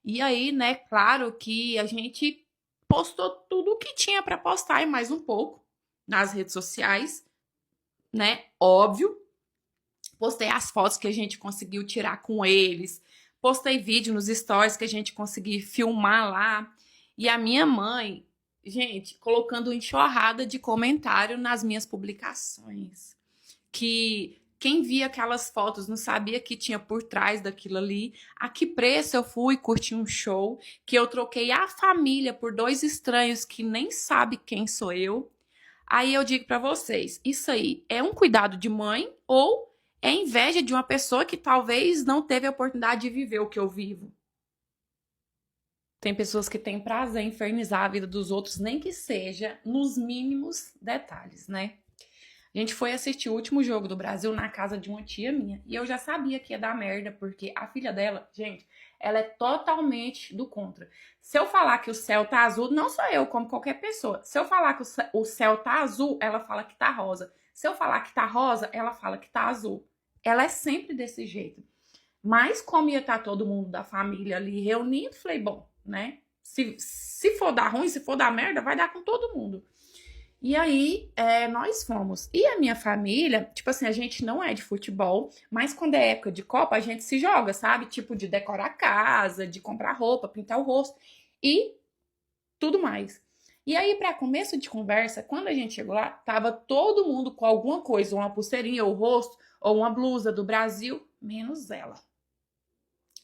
E aí, né, claro que a gente postou tudo o que tinha para postar e mais um pouco nas redes sociais, né? Óbvio. Postei as fotos que a gente conseguiu tirar com eles. Postei vídeo nos stories que a gente conseguiu filmar lá. E a minha mãe, gente, colocando enxurrada de comentário nas minhas publicações. Que quem via aquelas fotos não sabia que tinha por trás daquilo ali. A que preço eu fui curtir um show, que eu troquei a família por 2 estranhos que nem sabe quem sou eu. Aí eu digo pra vocês, isso aí é um cuidado de mãe ou é inveja de uma pessoa que talvez não teve a oportunidade de viver o que eu vivo? Tem pessoas que têm prazer em infernizar a vida dos outros, nem que seja nos mínimos detalhes, né? A gente foi assistir o último jogo do Brasil na casa de uma tia minha. E eu já sabia que ia dar merda, porque a filha dela, gente, ela é totalmente do contra. Se eu falar que o céu tá azul, não sou eu, como qualquer pessoa. Se eu falar que o céu tá azul, ela fala que tá rosa. Se eu falar que tá rosa, ela fala que tá azul. Ela é sempre desse jeito. Mas como ia estar todo mundo da família ali reunido, falei, bom, né? Se for dar ruim, se for dar merda, vai dar com todo mundo. E aí, nós fomos. E a minha família, tipo assim, a gente não é de futebol, mas quando é época de Copa, a gente se joga, sabe? Tipo, de decorar a casa, de comprar roupa, pintar o rosto e tudo mais. E aí, para começo de conversa, quando a gente chegou lá, tava todo mundo com alguma coisa, uma pulseirinha, ou rosto, ou uma blusa do Brasil, menos ela.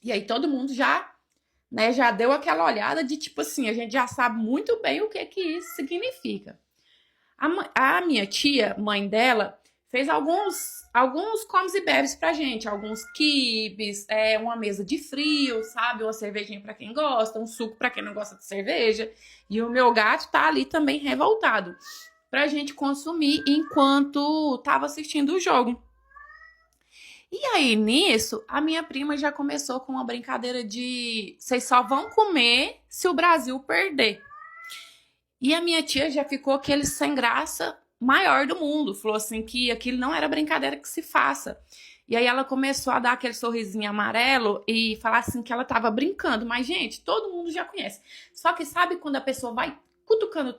E aí todo mundo já, né, já deu aquela olhada de tipo assim, a gente já sabe muito bem o que isso significa. A minha tia, mãe dela, fez alguns comes e bebes pra gente. Alguns quibes, uma mesa de frio, sabe? Uma cervejinha pra quem gosta, um suco pra quem não gosta de cerveja. E o meu gato tá ali também revoltado pra gente consumir enquanto tava assistindo o jogo. E aí, nisso, a minha prima já começou com uma brincadeira de vocês só vão comer se o Brasil perder. E a minha tia já ficou aquele sem graça maior do mundo. Falou assim que aquilo não era brincadeira que se faça. E aí ela começou a dar aquele sorrisinho amarelo e falar assim que ela tava brincando. Mas, gente, todo mundo já conhece. Só que sabe quando a pessoa vai cutucando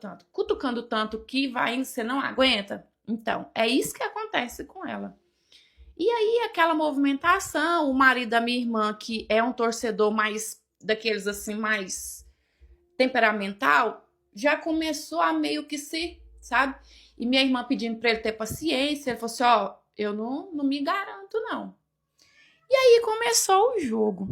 tanto que você não aguenta? Então, é isso que acontece com ela. E aí, aquela movimentação, o marido da minha irmã, que é um torcedor mais daqueles assim, mais temperamental, já começou a meio que sabe? E minha irmã pedindo pra ele ter paciência, ele falou assim, ó, eu não me garanto, não. E aí começou o jogo.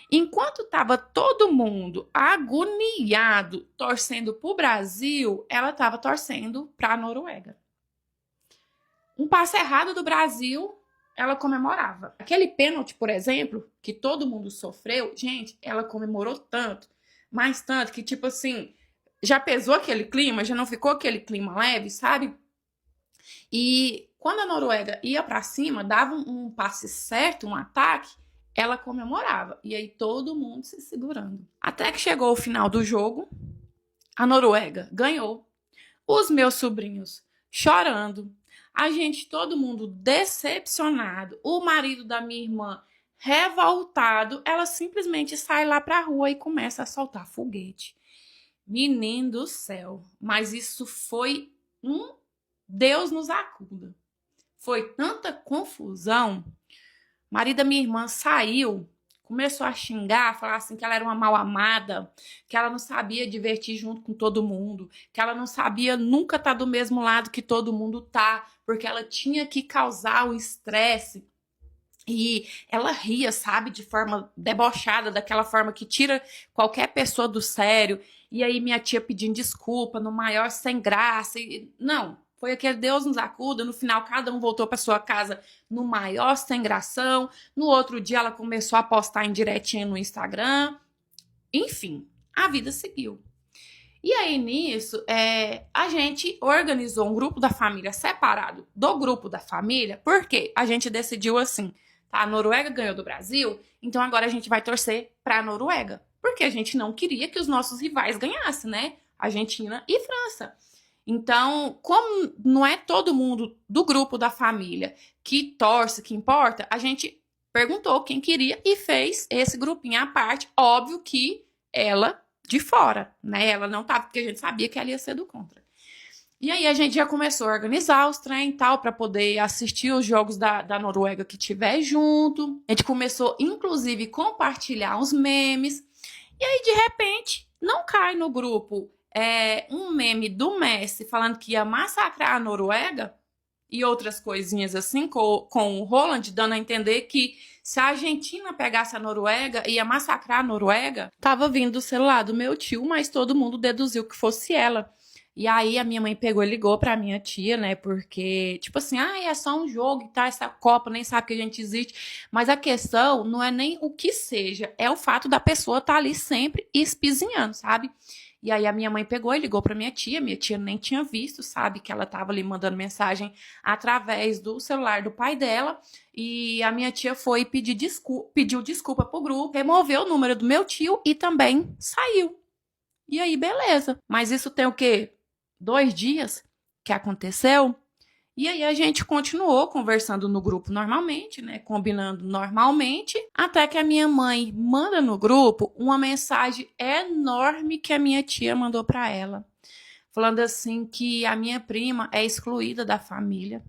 Enquanto tava todo mundo agoniado, torcendo pro Brasil, ela tava torcendo pra Noruega. Um passo errado do Brasil, ela comemorava. Aquele pênalti, por exemplo, que todo mundo sofreu, gente, ela comemorou tanto, mais tanto, que tipo assim, já pesou aquele clima, já não ficou aquele clima leve, sabe? E quando a Noruega ia pra cima, dava um passe certo, um ataque, ela comemorava. E aí todo mundo se segurando. Até que chegou o final do jogo, a Noruega ganhou. Os meus sobrinhos chorando. A gente, todo mundo decepcionado. O marido da minha irmã revoltado. Ela simplesmente sai lá pra rua e começa a soltar foguete. Menino do céu. Mas isso foi Deus nos acuda. Foi tanta confusão. O marido da minha irmã saiu, começou a xingar, falar assim que ela era uma mal amada, que ela não sabia divertir junto com todo mundo, que ela não sabia nunca estar do mesmo lado que todo mundo tá, porque ela tinha que causar o estresse. E ela ria, sabe, de forma debochada, daquela forma que tira qualquer pessoa do sério. E aí minha tia pedindo desculpa, no maior sem graça. Não, foi aquele Deus nos acuda. No final, cada um voltou para sua casa no maior sem gração. No outro dia, ela começou a postar em direitinho no Instagram. Enfim, a vida seguiu. E aí, nisso, a gente organizou um grupo da família separado do grupo da família, porque a gente decidiu assim, tá? A Noruega ganhou do Brasil, então agora a gente vai torcer pra Noruega. Porque a gente não queria que os nossos rivais ganhassem, né? Argentina e França. Então, como não é todo mundo do grupo da família que torce, que importa, a gente perguntou quem queria e fez esse grupinho à parte. Óbvio que ela de fora, né? Ela não tava, porque a gente sabia que ela ia ser do contra. E aí a gente já começou a organizar os trem e tal, para poder assistir os jogos da Noruega que tiver junto. A gente começou, inclusive, compartilhar uns memes. E aí, de repente, não cai no grupo um meme do Messi falando que ia massacrar a Noruega e outras coisinhas assim, com o Haaland, dando a entender que se a Argentina pegasse a Noruega, ia massacrar a Noruega. Tava vindo do celular do meu tio, mas todo mundo deduziu que fosse ela. E aí a minha mãe pegou e ligou pra minha tia, né? Porque, tipo assim, é só um jogo e tá, essa Copa, nem sabe que a gente existe. Mas a questão não é nem o que seja, é o fato da pessoa estar ali sempre espizinhando, sabe? E aí a minha mãe pegou e ligou pra minha tia nem tinha visto, sabe? Que ela tava ali mandando mensagem através do celular do pai dela. E a minha tia foi e pediu desculpa pro grupo, removeu o número do meu tio e também saiu. E aí, beleza. Mas isso tem o quê? 2 dias que aconteceu? E aí a gente continuou conversando no grupo normalmente, né? Combinando normalmente, até que a minha mãe manda no grupo uma mensagem enorme que a minha tia mandou para ela, falando assim que a minha prima é excluída da família,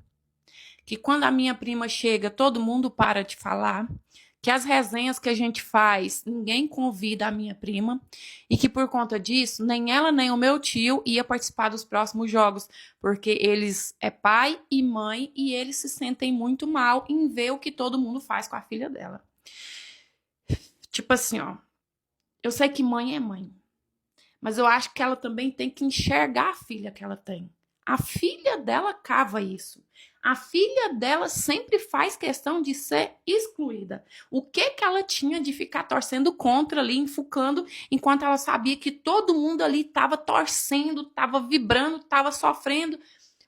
que quando a minha prima chega, todo mundo para de falar, que as resenhas que a gente faz, ninguém convida a minha prima, e que por conta disso, nem ela nem o meu tio ia participar dos próximos jogos, porque eles é pai e mãe, e eles se sentem muito mal em ver o que todo mundo faz com a filha dela. Tipo assim, ó, eu sei que mãe é mãe, mas eu acho que ela também tem que enxergar a filha que ela tem. A filha dela cava isso. A filha dela sempre faz questão de ser excluída. O que ela tinha de ficar torcendo contra ali, enfucando, enquanto ela sabia que todo mundo ali estava torcendo, estava vibrando, estava sofrendo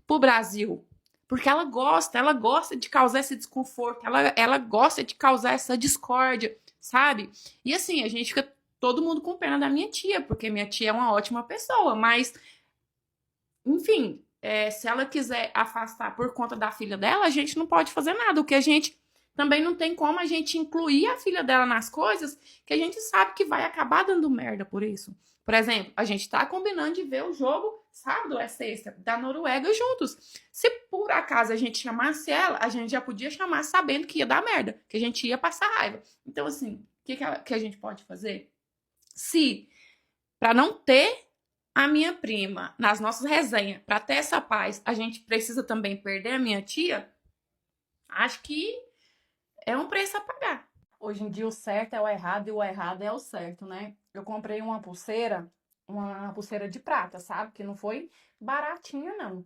pro Brasil? Porque ela gosta de causar esse desconforto, ela gosta de causar essa discórdia, sabe? E assim, a gente fica todo mundo com pena da minha tia, porque minha tia é uma ótima pessoa, mas, enfim, se ela quiser afastar por conta da filha dela, a gente não pode fazer nada. O que a gente também não tem como a gente incluir a filha dela nas coisas que a gente sabe que vai acabar dando merda por isso. Por exemplo, a gente tá combinando de ver o jogo sábado, sexta, da Noruega juntos. Se por acaso a gente chamasse ela, a gente já podia chamar sabendo que ia dar merda, que a gente ia passar raiva. Então, assim, o que a gente pode fazer? Se, para não ter a minha prima nas nossas resenhas, para ter essa paz, a gente precisa também perder a minha tia, acho que é um preço a pagar. Hoje em dia o certo é o errado e o errado é o certo, né? Eu comprei uma pulseira de prata, sabe? Que não foi baratinha, não.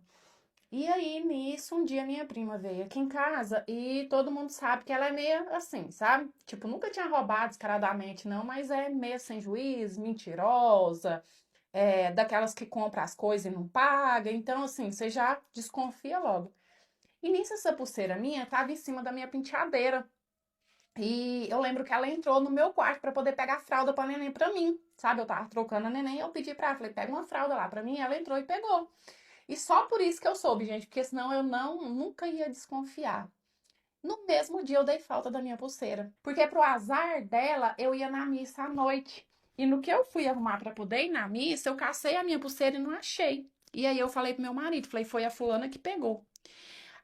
E aí, nisso, um dia minha prima veio aqui em casa e todo mundo sabe que ela é meio assim, sabe? Tipo, nunca tinha roubado descaradamente, não, mas é meio sem juízo, mentirosa, daquelas que compra as coisas e não paga. Então, assim, você já desconfia logo. E nisso, essa pulseira minha tava em cima da minha penteadeira. E eu lembro que ela entrou no meu quarto pra poder pegar fralda pra neném pra mim, sabe? Eu tava trocando a neném e eu pedi pra ela, falei, pega uma fralda lá pra mim. Ela entrou e pegou. E só por isso que eu soube, gente, porque senão eu nunca ia desconfiar. No mesmo dia eu dei falta da minha pulseira, porque pro azar dela eu ia na missa à noite. E no que eu fui arrumar pra poder ir na missa, eu cacei a minha pulseira e não achei. E aí eu falei pro meu marido, falei, foi a fulana que pegou.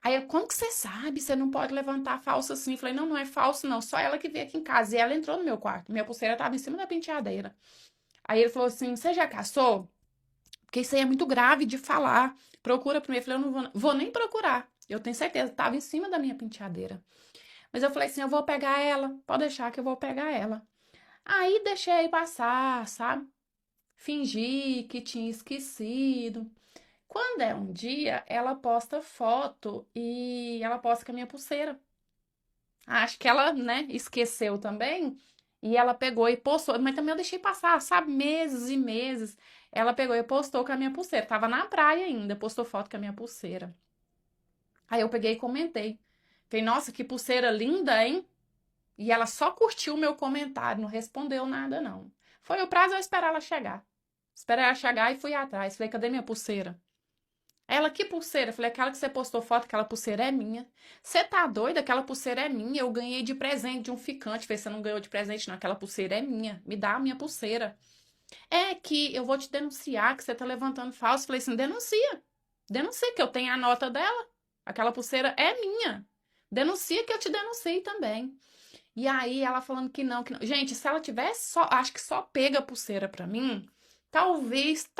Aí, como que você sabe? Você não pode levantar falso assim. Falei, não é falso não, só ela que veio aqui em casa. E ela entrou no meu quarto, minha pulseira tava em cima da penteadeira. Aí ele falou assim, você já caçou? Porque isso aí é muito grave de falar. Procura primeiro. Eu falei, eu não vou nem procurar. Eu tenho certeza, tava em cima da minha penteadeira. Mas eu falei assim, eu vou pegar ela, pode deixar que eu vou pegar ela. Aí deixei passar, sabe? Fingi que tinha esquecido. Quando é um dia, ela posta foto e ela posta com a minha pulseira. Acho que ela, né, esqueceu também. E ela pegou e postou, mas também eu deixei passar, sabe? Meses e meses. Ela pegou e postou com a minha pulseira. Tava na praia ainda, postou foto com a minha pulseira. Aí eu peguei e comentei. Falei, nossa, que pulseira linda, hein? E ela só curtiu o meu comentário, não respondeu nada, não. Foi o prazo eu esperar ela chegar. Esperei ela chegar e fui atrás. Falei, cadê minha pulseira? Ela, que pulseira? Falei, aquela que você postou foto, aquela pulseira é minha. Você tá doida? Aquela pulseira é minha. Eu ganhei de presente de um ficante. Falei, você não ganhou de presente, não. Aquela pulseira é minha. Me dá a minha pulseira. É que eu vou te denunciar, que você tá levantando falso. Falei assim, denuncia. Denuncia, que eu tenho a nota dela. Aquela pulseira é minha. Denuncia que eu te denunciei também. E aí ela falando que não, que não. Gente, se ela tivesse só, acho que só pega a pulseira pra mim, talvez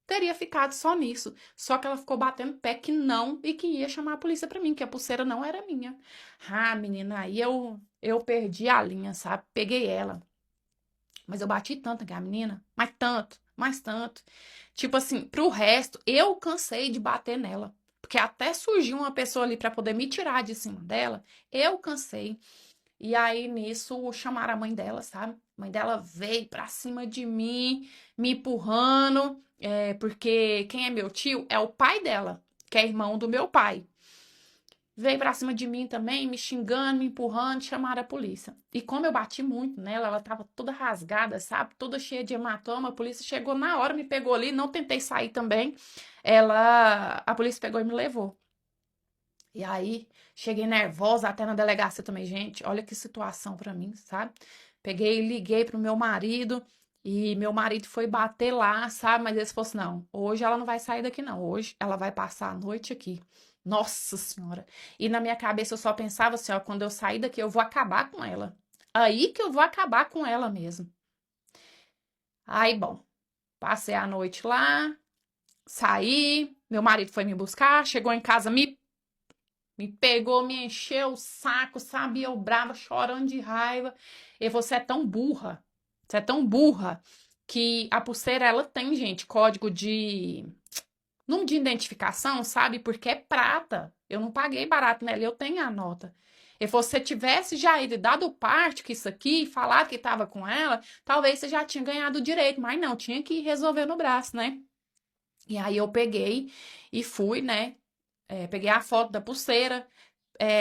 teria ficado só nisso. Só que ela ficou batendo pé que não e que ia chamar a polícia pra mim, que a pulseira não era minha. Ah, menina, aí eu perdi a linha, sabe? Peguei ela. Mas eu bati tanto naquela menina, mas tanto, mais tanto. Tipo assim, pro resto, eu cansei de bater nela. Porque até surgiu uma pessoa ali pra poder me tirar de cima dela, eu cansei. E aí, nisso, chamaram a mãe dela, sabe? A mãe dela veio pra cima de mim, me empurrando, porque quem é meu tio é o pai dela, que é irmão do meu pai. Veio pra cima de mim também, me xingando, me empurrando, chamaram a polícia. E como eu bati muito nela, ela tava toda rasgada, sabe? Toda cheia de hematoma. A polícia chegou na hora, me pegou ali, não tentei sair também. A polícia pegou e me levou. E aí, cheguei nervosa até na delegacia também, gente. Olha que situação pra mim, sabe? Peguei e liguei pro meu marido. E meu marido foi bater lá, sabe? Mas ele falou assim: não, hoje ela não vai sair daqui, não. Hoje ela vai passar a noite aqui. Nossa Senhora. E na minha cabeça eu só pensava assim: ó, quando eu sair daqui, eu vou acabar com ela. Aí que eu vou acabar com ela mesmo. Aí, bom, passei a noite lá, saí. Meu marido foi me buscar, chegou em casa, me pegou, me encheu o saco, sabe? Eu brava, chorando de raiva. E você é tão burra. Você é tão burra que a pulseira, ela tem, gente, código de número de identificação, sabe? Porque é prata. Eu não paguei barato nela, eu tenho a nota. E se você tivesse já ido dado parte que isso aqui, falado que estava com ela, talvez você já tinha ganhado o direito, mas não, tinha que resolver no braço, né? E aí eu peguei e fui, né? Peguei a foto da pulseira,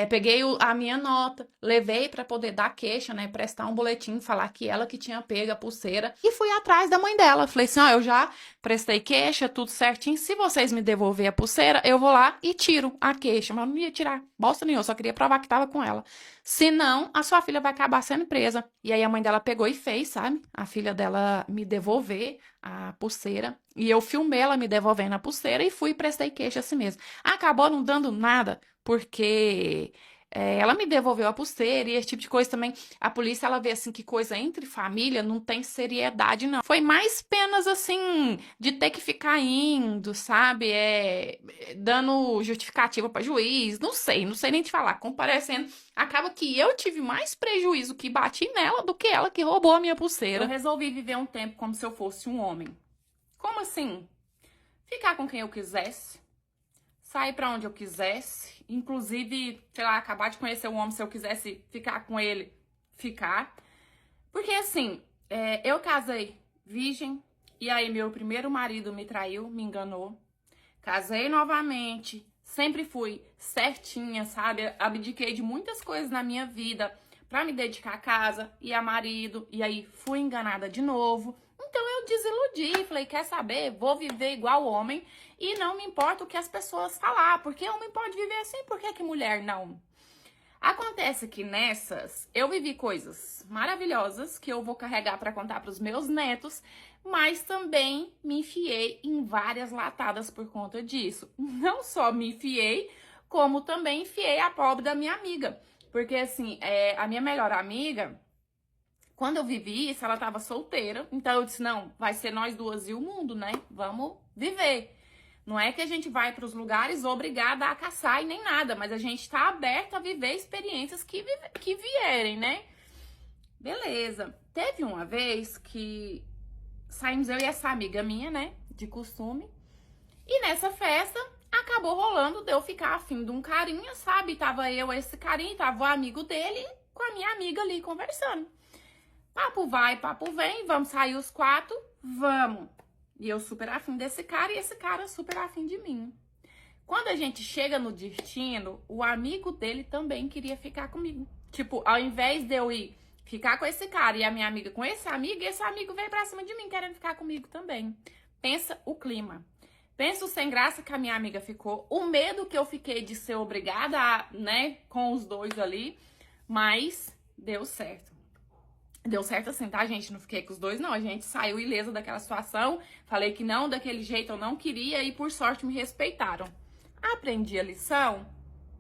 peguei a minha nota, levei para poder dar queixa, né? Prestar um boletim, falar que ela que tinha pego a pulseira. E fui atrás da mãe dela. Falei assim: ó, eu já prestei queixa, tudo certinho. Se vocês me devolver a pulseira, eu vou lá e tiro a queixa. Mas eu não ia tirar bosta nenhuma, eu só queria provar que tava com ela. Senão, a sua filha vai acabar sendo presa. E aí a mãe dela pegou e fez, sabe? A filha dela me devolver a pulseira. E eu filmei ela me devolvendo a pulseira e fui e prestei queixa assim mesmo. Acabou não dando nada, porque ela me devolveu a pulseira e esse tipo de coisa também. A polícia, ela vê assim que coisa entre família não tem seriedade, não. Foi mais penas assim de ter que ficar indo, sabe? Dando justificativa para juiz, não sei nem te falar, comparecendo. Acaba que eu tive mais prejuízo que bati nela do que ela que roubou a minha pulseira. Eu resolvi viver um tempo como se eu fosse um homem. Como assim? Ficar com quem eu quisesse, sair pra onde eu quisesse, inclusive, sei lá, acabar de conhecer um homem, se eu quisesse ficar com ele, ficar. Porque assim, eu casei virgem, e aí meu primeiro marido me traiu, me enganou. Casei novamente, sempre fui certinha, sabe? Abdiquei de muitas coisas na minha vida pra me dedicar à casa e a marido, e aí fui enganada de novo. Então eu desiludi, falei, quer saber? Vou viver igual homem e não me importa o que as pessoas falar, porque homem pode viver assim, por que mulher não? Acontece que nessas eu vivi coisas maravilhosas que eu vou carregar para contar para os meus netos, mas também me enfiei em várias latadas por conta disso. Não só me enfiei, como também enfiei a pobre da minha amiga, porque assim, a minha melhor amiga, quando eu vivi isso, ela tava solteira. Então eu disse, não, vai ser nós duas e o mundo, né? Vamos viver. Não é que a gente vai para os lugares obrigada a caçar e nem nada, mas a gente tá aberta a viver experiências que vierem, né? Beleza. Teve uma vez que saímos eu e essa amiga minha, né, de costume, e nessa festa acabou rolando de eu ficar afim de um carinha, sabe? Tava eu, esse carinha, tava o amigo dele com a minha amiga ali conversando. Papo vai, papo vem, vamos sair os 4, vamos. E eu super afim desse cara e esse cara super afim de mim. Quando a gente chega no destino, o amigo dele também queria ficar comigo. Tipo, ao invés de eu ir ficar com esse cara e a minha amiga com esse amigo veio pra cima de mim querendo ficar comigo também. Pensa o clima. Pensa o sem graça que a minha amiga ficou. O medo que eu fiquei de ser obrigada a, né, com os dois ali. Mas deu certo. Deu certo assim, tá, gente? Não fiquei com os dois, não. A gente saiu ilesa daquela situação. Falei que não, daquele jeito eu não queria e por sorte me respeitaram. Aprendi a lição?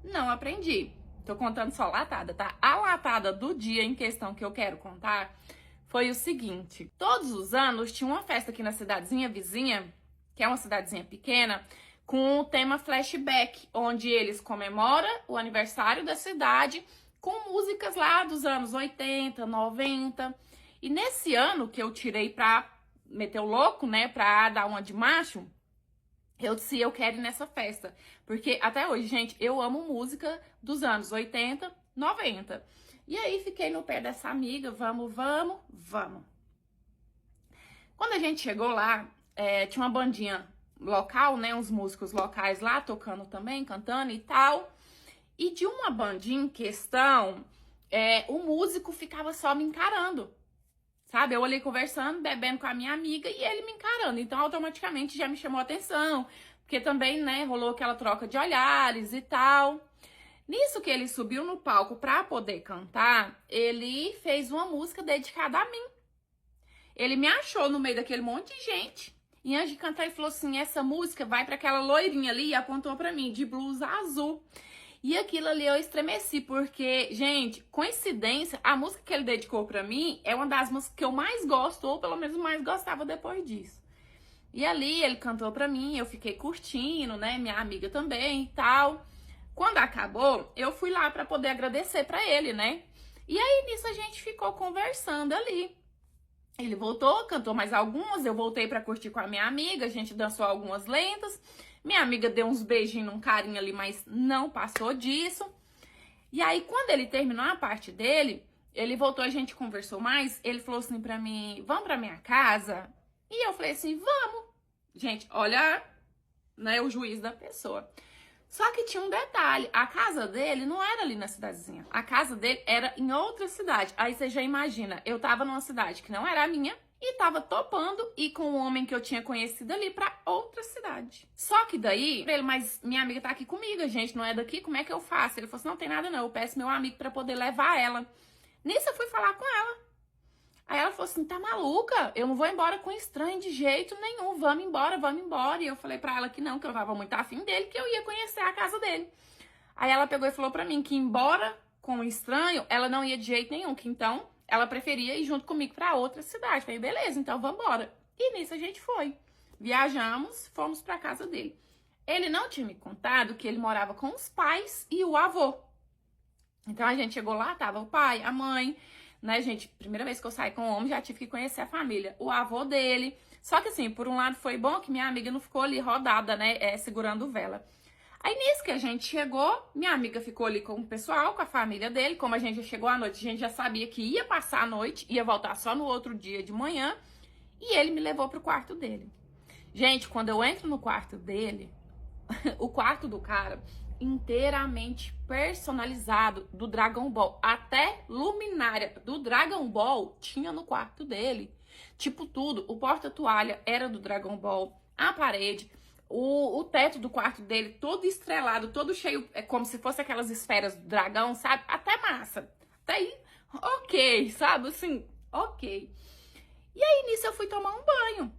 Não aprendi. Tô contando só latada, tá? A latada do dia em questão que eu quero contar foi o seguinte. Todos os anos tinha uma festa aqui na cidadezinha vizinha, que é uma cidadezinha pequena, com o tema flashback, onde eles comemoram o aniversário da cidade com músicas lá dos anos 80, 90. E nesse ano que eu tirei pra meter o louco, né, pra dar uma de macho, eu disse, eu quero ir nessa festa. Porque até hoje, gente, eu amo música dos anos 80, 90. E aí fiquei no pé dessa amiga, vamos. Quando a gente chegou lá, tinha uma bandinha local, né, uns músicos locais lá, tocando também, cantando e tal. E de uma bandinha em questão, o músico ficava só me encarando. Sabe, eu olhei conversando, bebendo com a minha amiga e ele me encarando. Então, automaticamente já me chamou a atenção. Porque também, né, rolou aquela troca de olhares e tal. Nisso que ele subiu no palco pra poder cantar, ele fez uma música dedicada a mim. Ele me achou no meio daquele monte de gente. E antes de cantar, ele falou assim, essa música vai pra aquela loirinha ali e apontou pra mim, de blusa azul. E aquilo ali eu estremeci, porque, gente, coincidência, a música que ele dedicou pra mim é uma das músicas que eu mais gosto, ou pelo menos mais gostava depois disso. E ali ele cantou pra mim, eu fiquei curtindo, né, minha amiga também e tal. Quando acabou, eu fui lá pra poder agradecer pra ele, né. E aí nisso a gente ficou conversando ali. Ele voltou, cantou mais algumas, eu voltei pra curtir com a minha amiga, a gente dançou algumas lentas. Minha amiga deu uns beijinhos, um carinho ali, mas não passou disso. E aí, quando ele terminou a parte dele, ele voltou, a gente conversou mais. Ele falou assim pra mim, vamos pra minha casa? E eu falei assim, vamos. Gente, olha, né, o juiz da pessoa. Só que tinha um detalhe, a casa dele não era ali na cidadezinha. A casa dele era em outra cidade. Aí você já imagina, eu tava numa cidade que não era a minha, e tava topando ir com um homem que eu tinha conhecido ali pra outra cidade. Só que daí, ele, mas minha amiga tá aqui comigo, a gente não é daqui, como é que eu faço? Ele falou assim, não tem nada não, eu peço meu amigo pra poder levar ela. Nisso eu fui falar com ela. Aí ela falou assim, tá maluca? Eu não vou embora com estranho de jeito nenhum, vamos embora. E eu falei pra ela que não, que eu tava muito afim dele, que eu ia conhecer a casa dele. Aí ela pegou e falou pra mim que embora com estranho, ela não ia de jeito nenhum, que então ela preferia ir junto comigo pra outra cidade. Falei, beleza, então vambora. E nisso a gente foi. Viajamos, fomos pra casa dele. Ele não tinha me contado que ele morava com os pais e o avô. Então a gente chegou lá, tava o pai, a mãe, né, gente? Primeira vez que eu saí com o homem, já tive que conhecer a família. O avô dele. Só que assim, por um lado foi bom que minha amiga não ficou ali rodada, né, segurando vela. Aí nisso que a gente chegou, minha amiga ficou ali com o pessoal, com a família dele. Como a gente já chegou à noite, a gente já sabia que ia passar a noite, ia voltar só no outro dia de manhã. E ele me levou pro quarto dele. Gente, quando eu entro no quarto dele, o quarto do cara, inteiramente personalizado do Dragon Ball. Até luminária do Dragon Ball tinha no quarto dele. Tipo tudo, o porta-toalha era do Dragon Ball, a parede... O teto do quarto dele todo estrelado, todo cheio, como se fosse aquelas esferas do dragão, sabe? Até massa. Até aí, ok, sabe? Assim, ok. E aí, nisso, eu fui tomar um banho.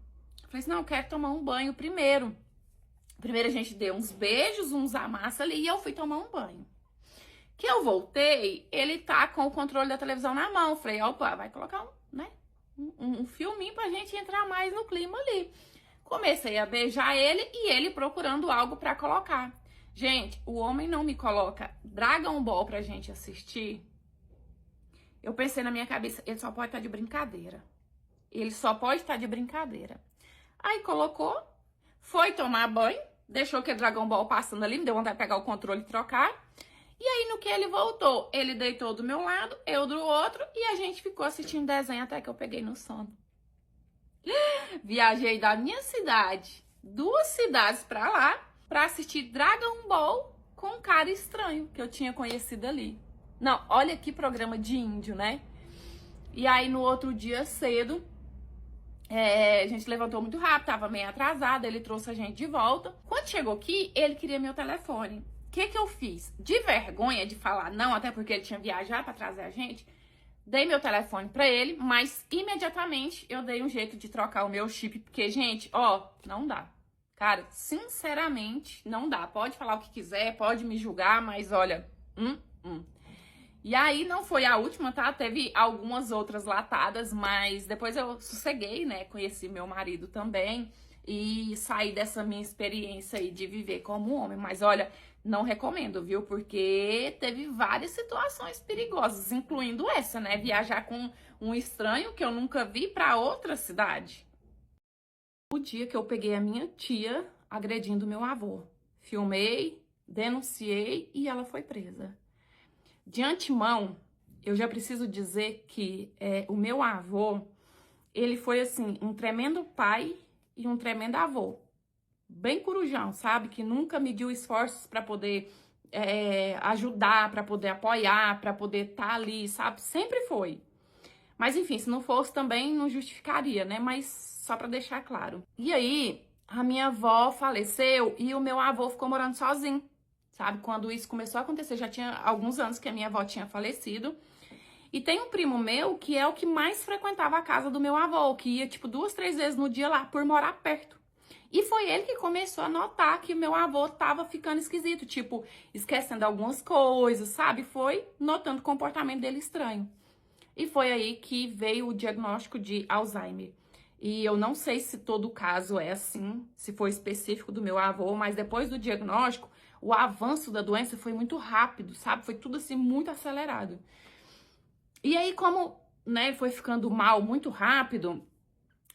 Falei assim, não, eu quero tomar um banho primeiro. Primeiro a gente deu uns beijos, uns amassos ali, e eu fui tomar um banho. Que eu voltei, ele tá com o controle da televisão na mão. Falei, opa, vai colocar um filminho pra gente entrar mais no clima ali. Comecei a beijar ele e ele procurando algo pra colocar. Gente, o homem não me coloca Dragon Ball pra gente assistir. Eu pensei na minha cabeça, ele só pode estar de brincadeira. Ele só pode estar de brincadeira. Aí colocou, foi tomar banho, deixou aquele Dragon Ball passando ali, me deu vontade de pegar o controle e trocar. E aí, no que ele voltou, ele deitou do meu lado, eu do outro, e a gente ficou assistindo desenho até que eu peguei no sono. Viajei da minha cidade, 2 cidades pra lá, pra assistir Dragon Ball com um cara estranho que eu tinha conhecido ali. Não, olha que programa de índio, né? E aí, no outro dia cedo, a gente levantou muito rápido, tava meio atrasada, ele trouxe a gente de volta. Quando chegou aqui, ele queria meu telefone. O que eu fiz? De vergonha de falar não, até porque ele tinha viajado pra trazer a gente, dei meu telefone pra ele, mas imediatamente eu dei um jeito de trocar o meu chip, porque, gente, ó, não dá. Cara, sinceramente, não dá. Pode falar o que quiser, pode me julgar, mas olha, E aí não foi a última, tá? Teve algumas outras latadas, mas depois eu sosseguei, né? Conheci meu marido também e saí dessa minha experiência aí de viver como homem. Mas olha, não recomendo, viu? Porque teve várias situações perigosas, incluindo essa, né? Viajar com um estranho que eu nunca vi pra outra cidade. O dia que eu peguei a minha tia agredindo meu avô. Filmei, denunciei e ela foi presa. De antemão, eu já preciso dizer que o meu avô, ele foi assim, um tremendo pai e um tremendo avô. Bem corujão, sabe? Que nunca mediu esforços para poder ajudar, para poder apoiar, para poder estar ali, sabe? Sempre foi. Mas enfim, se não fosse também não justificaria, né? Mas só para deixar claro. E aí, a minha avó faleceu e o meu avô ficou morando sozinho. Sabe, quando isso começou a acontecer, já tinha alguns anos que a minha avó tinha falecido. E tem um primo meu que é o que mais frequentava a casa do meu avô, que ia, tipo, 2, 3 vezes no dia lá, por morar perto. E foi ele que começou a notar que o meu avô tava ficando esquisito, tipo, esquecendo algumas coisas, sabe? Foi notando o comportamento dele estranho. E foi aí que veio o diagnóstico de Alzheimer. E eu não sei se todo caso é assim, se foi específico do meu avô, mas depois do diagnóstico, o avanço da doença foi muito rápido, sabe? Foi tudo assim muito acelerado. E aí, como, né, foi ficando mal muito rápido,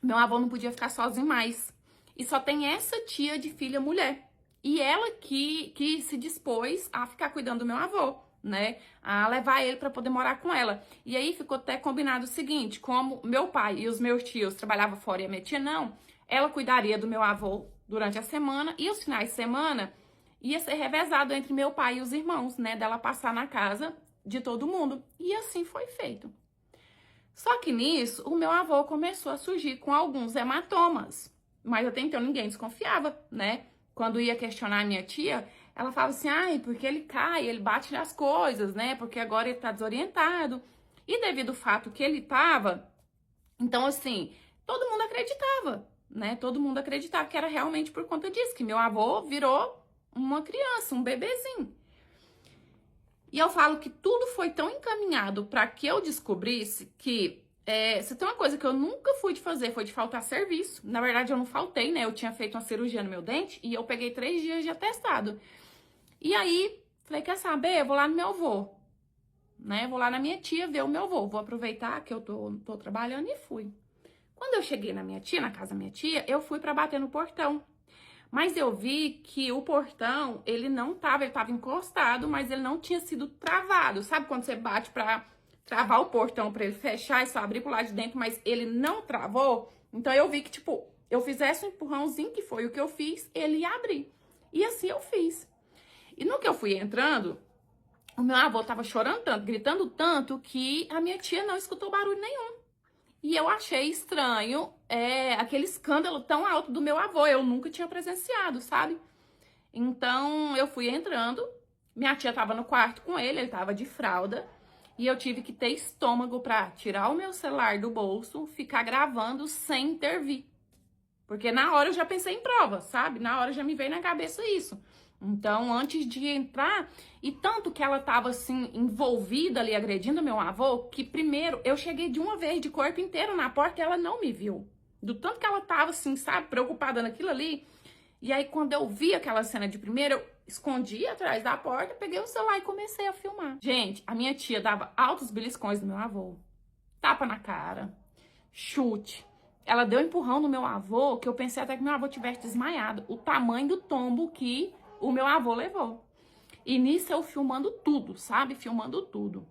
meu avô não podia ficar sozinho mais. E só tem essa tia de filha mulher. E ela que se dispôs a ficar cuidando do meu avô, né? A levar ele para poder morar com ela. E aí ficou até combinado o seguinte, como meu pai e os meus tios trabalhavam fora e a minha tia não, ela cuidaria do meu avô durante a semana e os finais de semana ia ser revezado entre meu pai e os irmãos, né? Dela passar na casa de todo mundo. E assim foi feito. Só que nisso, o meu avô começou a surgir com alguns hematomas. Mas até então ninguém desconfiava, né? Quando ia questionar a minha tia, ela falava assim, ai, porque ele cai, ele bate nas coisas, né? Porque agora ele tá desorientado. E devido ao fato que ele tava, então assim, todo mundo acreditava, né? Todo mundo acreditava que era realmente por conta disso, que meu avô virou uma criança, um bebezinho. E eu falo que tudo foi tão encaminhado para que eu descobrisse que se tem uma coisa que eu nunca fui de fazer, foi de faltar serviço. Na verdade, eu não faltei, né? Eu tinha feito uma cirurgia no meu dente e eu peguei 3 dias de atestado. E aí, falei, quer saber? Eu vou lá no meu avô, né? Vou lá na minha tia ver o meu avô. Vou aproveitar que eu tô trabalhando e fui. Quando eu cheguei na minha tia, na casa da minha tia, eu fui para bater no portão. Mas eu vi que o portão, ele tava encostado, mas ele não tinha sido travado. Sabe quando você bate pra travar o portão pra ele fechar e só abrir pro lado de dentro, mas ele não travou? Então eu vi que, tipo, eu fizesse um empurrãozinho, que foi o que eu fiz, ele ia abrir. E assim eu fiz. E no que eu fui entrando, o meu avô tava chorando tanto, gritando tanto, que a minha tia não escutou barulho nenhum. E eu achei estranho aquele escândalo tão alto do meu avô. Eu nunca tinha presenciado, sabe? Então, eu fui entrando. Minha tia tava no quarto com ele tava de fralda. E eu tive que ter estômago pra tirar o meu celular do bolso, ficar gravando sem intervir. Porque na hora eu já pensei em prova, sabe? Na hora já me veio na cabeça isso. Então, antes de entrar, e tanto que ela tava assim, envolvida ali, agredindo meu avô, que primeiro eu cheguei de uma vez de corpo inteiro na porta e ela não me viu. Do tanto que ela tava, assim, sabe, preocupada naquilo ali. E aí, quando eu vi aquela cena de primeira, eu escondi atrás da porta, peguei o celular e comecei a filmar. Gente, a minha tia dava altos beliscões no meu avô. Tapa na cara, chute. Ela deu um empurrão no meu avô, que eu pensei até que meu avô tivesse desmaiado. O tamanho do tombo que o meu avô levou. E nisso eu filmando tudo, sabe? Filmando tudo.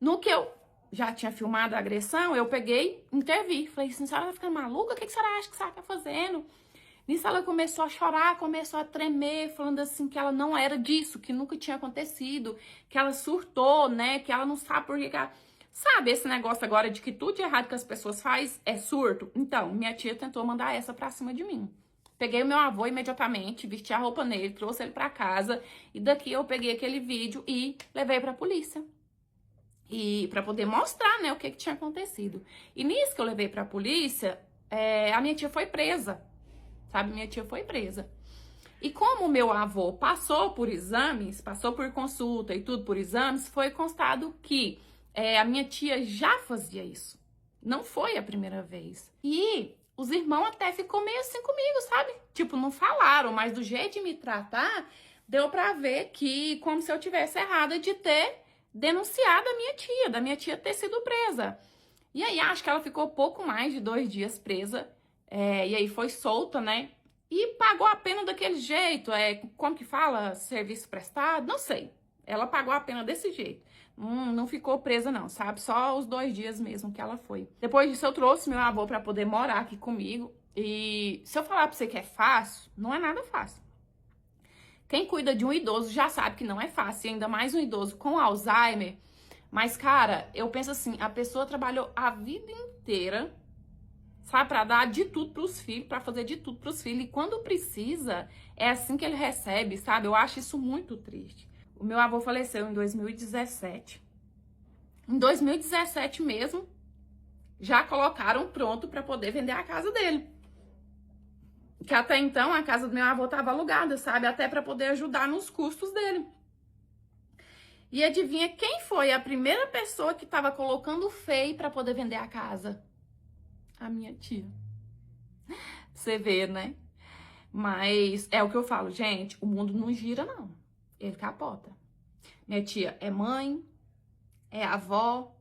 No que eu já tinha filmado a agressão, eu peguei, intervi. Falei assim, a senhora tá ficando maluca? O que a senhora acha que a senhora tá fazendo? Nisso ela começou a chorar, começou a tremer, falando assim que ela não era disso, que nunca tinha acontecido, que ela surtou, né? Que ela não sabe por que ela... Sabe esse negócio agora de que tudo de errado que as pessoas fazem é surto? Então, minha tia tentou mandar essa pra cima de mim. Peguei o meu avô imediatamente, vesti a roupa nele, trouxe ele pra casa. E daqui eu peguei aquele vídeo e levei pra polícia. E pra poder mostrar, né, o que tinha acontecido. E nisso que eu levei pra polícia, a minha tia foi presa. Sabe, minha tia foi presa. E como o meu avô passou por exames, passou por consulta e tudo por exames, foi constado que a minha tia já fazia isso. Não foi a primeira vez. E os irmãos até ficou meio assim comigo, sabe? Tipo, não falaram, mas do jeito de me tratar, deu pra ver que como se eu tivesse errada de ter denunciado a minha tia, da minha tia ter sido presa. E aí acho que ela ficou pouco mais de 2 dias presa. E aí foi solta, né? E pagou a pena daquele jeito. Como que fala? Serviço prestado? Não sei. Ela pagou a pena desse jeito. Não ficou presa não, sabe? Só os 2 dias mesmo que ela foi. Depois disso eu trouxe meu avô pra poder morar aqui comigo. E se eu falar pra você que é fácil, não é nada fácil. Quem cuida de um idoso já sabe que não é fácil. E ainda mais um idoso com Alzheimer. Mas, cara, eu penso assim, a pessoa trabalhou a vida inteira, sabe, pra dar de tudo pros filhos, pra fazer de tudo pros filhos. E quando precisa, é assim que ele recebe, sabe? Eu acho isso muito triste. O meu avô faleceu em 2017. Em 2017 mesmo, já colocaram pronto pra poder vender a casa dele. Que até então a casa do meu avô tava alugada, sabe? Até pra poder ajudar nos custos dele. E adivinha quem foi a primeira pessoa que tava colocando FEI pra poder vender a casa? A minha tia. Você vê, né? Mas é o que eu falo, gente, o mundo não gira, não. Ele capota. Minha tia é mãe, é avó,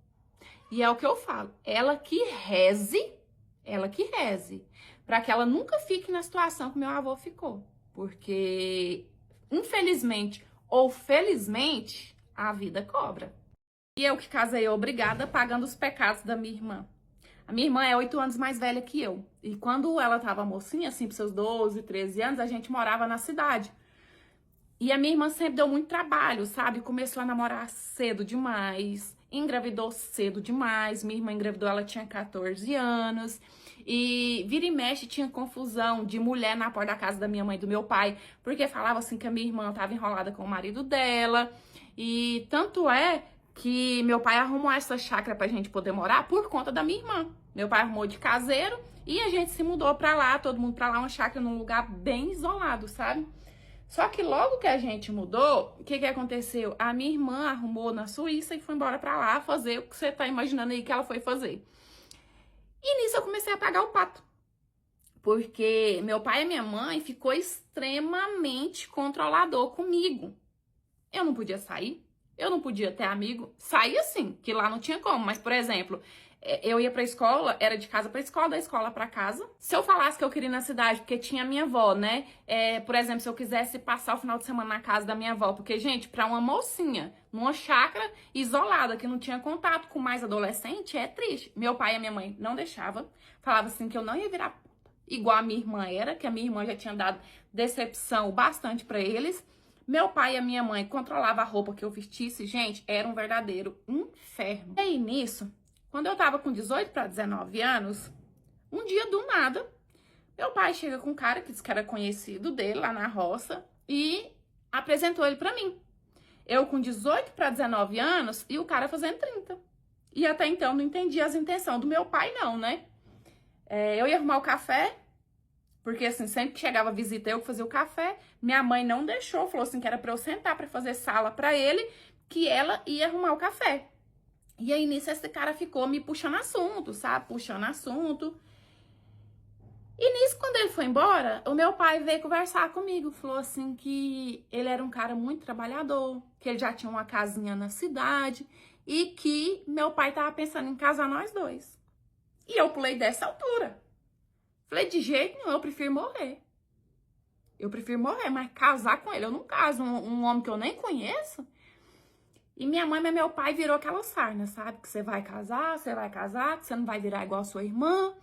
e é o que eu falo. Ela que reze, para que ela nunca fique na situação que meu avô ficou. Porque, infelizmente ou felizmente, a vida cobra. E eu que casei obrigada pagando os pecados da minha irmã. A minha irmã é 8 anos mais velha que eu. E quando ela tava mocinha, assim, pros seus 12, 13 anos, a gente morava na cidade. E a minha irmã sempre deu muito trabalho, sabe? Começou a namorar cedo demais, engravidou cedo demais. Minha irmã engravidou, ela tinha 14 anos. E vira e mexe tinha confusão de mulher na porta da casa da minha mãe e do meu pai, porque falava assim que a minha irmã tava enrolada com o marido dela. E tanto é que meu pai arrumou essa chácara pra gente poder morar por conta da minha irmã. Meu pai arrumou de caseiro e a gente se mudou pra lá, todo mundo pra lá, uma chácara num lugar bem isolado, sabe? Só que logo que a gente mudou, o que aconteceu? A minha irmã arrumou na Suíça e foi embora pra lá fazer o que você tá imaginando aí que ela foi fazer. E nisso eu comecei a pagar o pato. Porque meu pai e minha mãe ficou extremamente controlador comigo. Eu não podia sair, eu não podia ter amigo. Saía sim, que lá não tinha como. Mas, por exemplo, eu ia pra escola, era de casa pra escola, da escola pra casa. Se eu falasse que eu queria ir na cidade, porque tinha minha avó, né? Por exemplo, se eu quisesse passar o final de semana na casa da minha avó. Porque, gente, pra uma mocinha, numa chácara isolada, que não tinha contato com mais adolescente, é triste. Meu pai e a minha mãe não deixavam. Falava assim que eu não ia virar puta. Igual a minha irmã era, que a minha irmã já tinha dado decepção bastante pra eles. Meu pai e a minha mãe controlavam a roupa que eu vestisse. Gente, era um verdadeiro inferno. E aí, nisso, quando eu tava com 18 para 19 anos, um dia do nada, meu pai chega com um cara que disse que era conhecido dele lá na roça e apresentou ele pra mim. Eu com 18 para 19 anos e o cara fazendo 30. E até então não entendia as intenções do meu pai não, né? Eu ia arrumar o café, porque assim, sempre que chegava visita eu que fazia o café, minha mãe não deixou, falou assim que era pra eu sentar pra fazer sala pra ele, que ela ia arrumar o café. E aí nisso esse cara ficou me puxando assunto, sabe? Puxando assunto. E nisso, quando ele foi embora, o meu pai veio conversar comigo. Falou assim que ele era um cara muito trabalhador, que ele já tinha uma casinha na cidade e que meu pai tava pensando em casar nós dois. E eu pulei dessa altura. Falei, de jeito nenhum, eu prefiro morrer. Eu prefiro morrer, mas casar com ele, eu não caso. Um homem que eu nem conheço. E minha mãe e meu pai virou aquela sarna, sabe? Que você vai casar, que você não vai virar igual a sua irmã.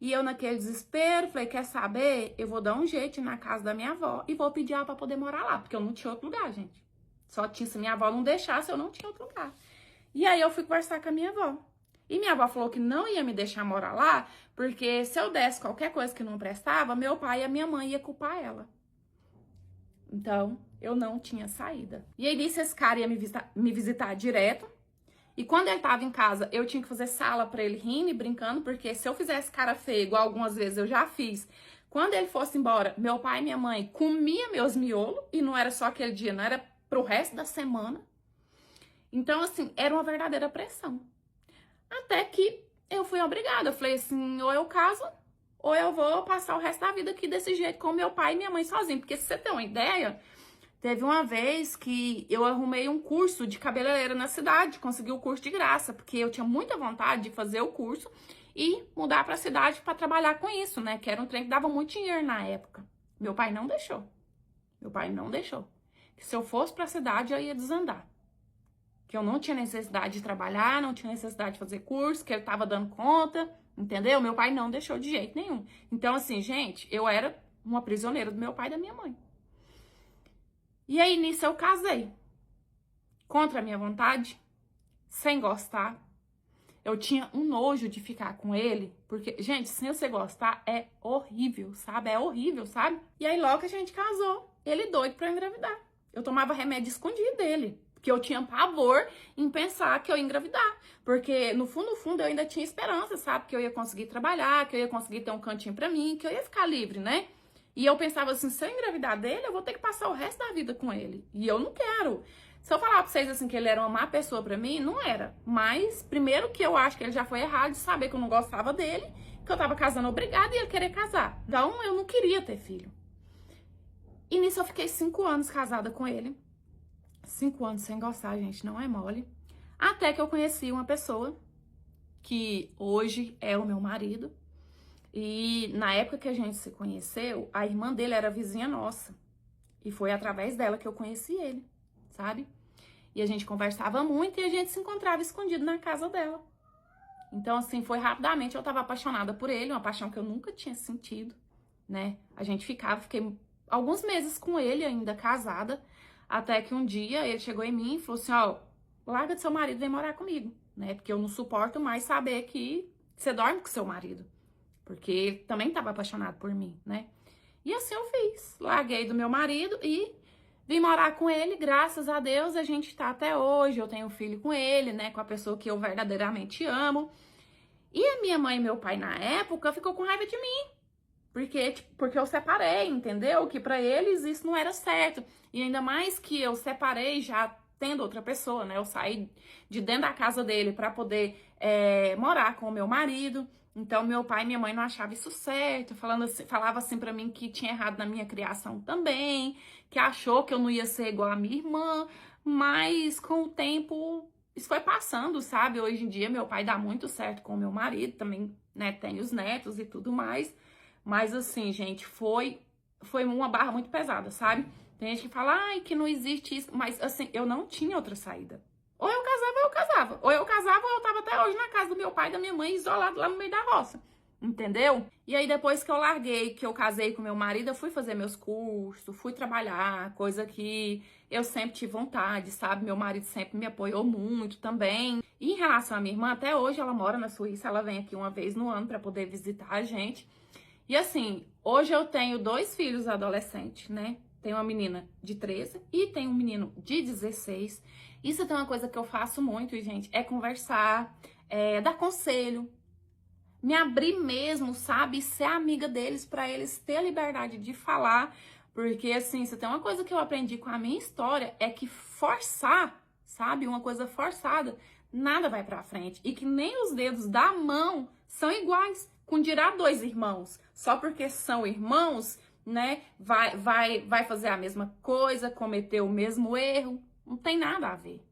E eu naquele desespero, falei, quer saber? Eu vou dar um jeito na casa da minha avó e vou pedir ela pra poder morar lá, porque eu não tinha outro lugar, gente. Só tinha, se minha avó não deixasse, eu não tinha outro lugar. E aí eu fui conversar com a minha avó. E minha avó falou que não ia me deixar morar lá, porque se eu desse qualquer coisa que não prestava, meu pai e a minha mãe iam culpar ela. Então, eu não tinha saída. E aí, nisso, esse cara ia me visitar direto. E quando ele tava em casa, eu tinha que fazer sala pra ele rindo e brincando, porque se eu fizesse cara feia, igual algumas vezes eu já fiz, quando ele fosse embora, meu pai e minha mãe comiam meus miolos, e não era só aquele dia, não era pro resto da semana. Então, assim, era uma verdadeira pressão. Até que eu fui obrigada. Eu falei assim, ou eu caso, ou eu vou passar o resto da vida aqui desse jeito com meu pai e minha mãe sozinho. Porque se você tem uma ideia, teve uma vez que eu arrumei um curso de cabeleireira na cidade, consegui o curso de graça, porque eu tinha muita vontade de fazer o curso e mudar pra cidade pra trabalhar com isso, né? Que era um trem que dava muito dinheiro na época. Meu pai não deixou. Meu pai não deixou. Que se eu fosse pra cidade, eu ia desandar. Que eu não tinha necessidade de trabalhar, não tinha necessidade de fazer curso, que ele tava dando conta, entendeu? Meu pai não deixou de jeito nenhum. Então, assim, gente, eu era uma prisioneira do meu pai e da minha mãe. E aí, nisso, eu casei. Contra a minha vontade, sem gostar. Eu tinha um nojo de ficar com ele, porque, gente, sem você gostar, é horrível, sabe? É horrível, sabe? E aí, logo que a gente casou, ele doido pra eu engravidar. Eu tomava remédio escondido dele. Porque eu tinha pavor em pensar que eu ia engravidar. Porque, no fundo, eu ainda tinha esperança, sabe? Que eu ia conseguir trabalhar, que eu ia conseguir ter um cantinho pra mim, que eu ia ficar livre, né? E eu pensava assim, se eu engravidar dele, eu vou ter que passar o resto da vida com ele. E eu não quero. Se eu falar pra vocês assim que ele era uma má pessoa pra mim, não era. Mas, primeiro que eu acho que ele já foi errado de saber que eu não gostava dele, que eu tava casando obrigada e ele querer casar. Então, eu não queria ter filho. E nisso eu fiquei 5 anos casada com ele. 5 anos sem gostar, gente, não é mole. Até que eu conheci uma pessoa que hoje é o meu marido. E na época que a gente se conheceu, a irmã dele era vizinha nossa. E foi através dela que eu conheci ele, sabe? E a gente conversava muito e a gente se encontrava escondido na casa dela. Então, assim, foi rapidamente, eu tava apaixonada por ele, uma paixão que eu nunca tinha sentido, né? A gente fiquei alguns meses com ele ainda, casada. Até que um dia ele chegou em mim e falou assim, ó, larga de seu marido e vem morar comigo, né? Porque eu não suporto mais saber que você dorme com seu marido. Porque ele também estava apaixonado por mim, né? E assim eu fiz. Larguei do meu marido e vim morar com ele. Graças a Deus a gente tá até hoje. Eu tenho um filho com ele, né? Com a pessoa que eu verdadeiramente amo. E a minha mãe e meu pai na época ficou com raiva de mim. Porque eu separei, entendeu? Que pra eles isso não era certo. E ainda mais que eu separei já tendo outra pessoa, né? Eu saí de dentro da casa dele pra poder morar com o meu marido. Então, meu pai e minha mãe não achavam isso certo. Falava assim pra mim que tinha errado na minha criação também. Que achou que eu não ia ser igual a minha irmã. Mas, com o tempo, isso foi passando, sabe? Hoje em dia, meu pai dá muito certo com o meu marido. Também, né, tem os netos e tudo mais. Mas assim, gente, foi uma barra muito pesada, sabe? Tem gente que fala, ai, que não existe isso. Mas assim, eu não tinha outra saída. Ou eu casava, ou eu casava. Ou eu casava, ou eu tava até hoje na casa do meu pai e da minha mãe, isolado lá no meio da roça. Entendeu? E aí, depois que eu larguei, que eu casei com meu marido, eu fui fazer meus cursos, fui trabalhar, coisa que eu sempre tive vontade, sabe? Meu marido sempre me apoiou muito também. E em relação à minha irmã, até hoje ela mora na Suíça, ela vem aqui uma vez no ano pra poder visitar a gente. E assim, hoje eu tenho 2 filhos adolescentes, né? Tenho uma menina de 13 e tenho um menino de 16. Isso é uma coisa que eu faço muito, gente, é conversar, dar conselho, me abrir mesmo, sabe? Ser amiga deles pra eles terem a liberdade de falar. Porque, assim, se tem uma coisa que eu aprendi com a minha história é que forçar, sabe? Uma coisa forçada, nada vai pra frente. E que nem os dedos da mão são iguais. com dirá dois irmãos. Só porque são irmãos, né, vai fazer a mesma coisa, cometer o mesmo erro. Não tem nada a ver.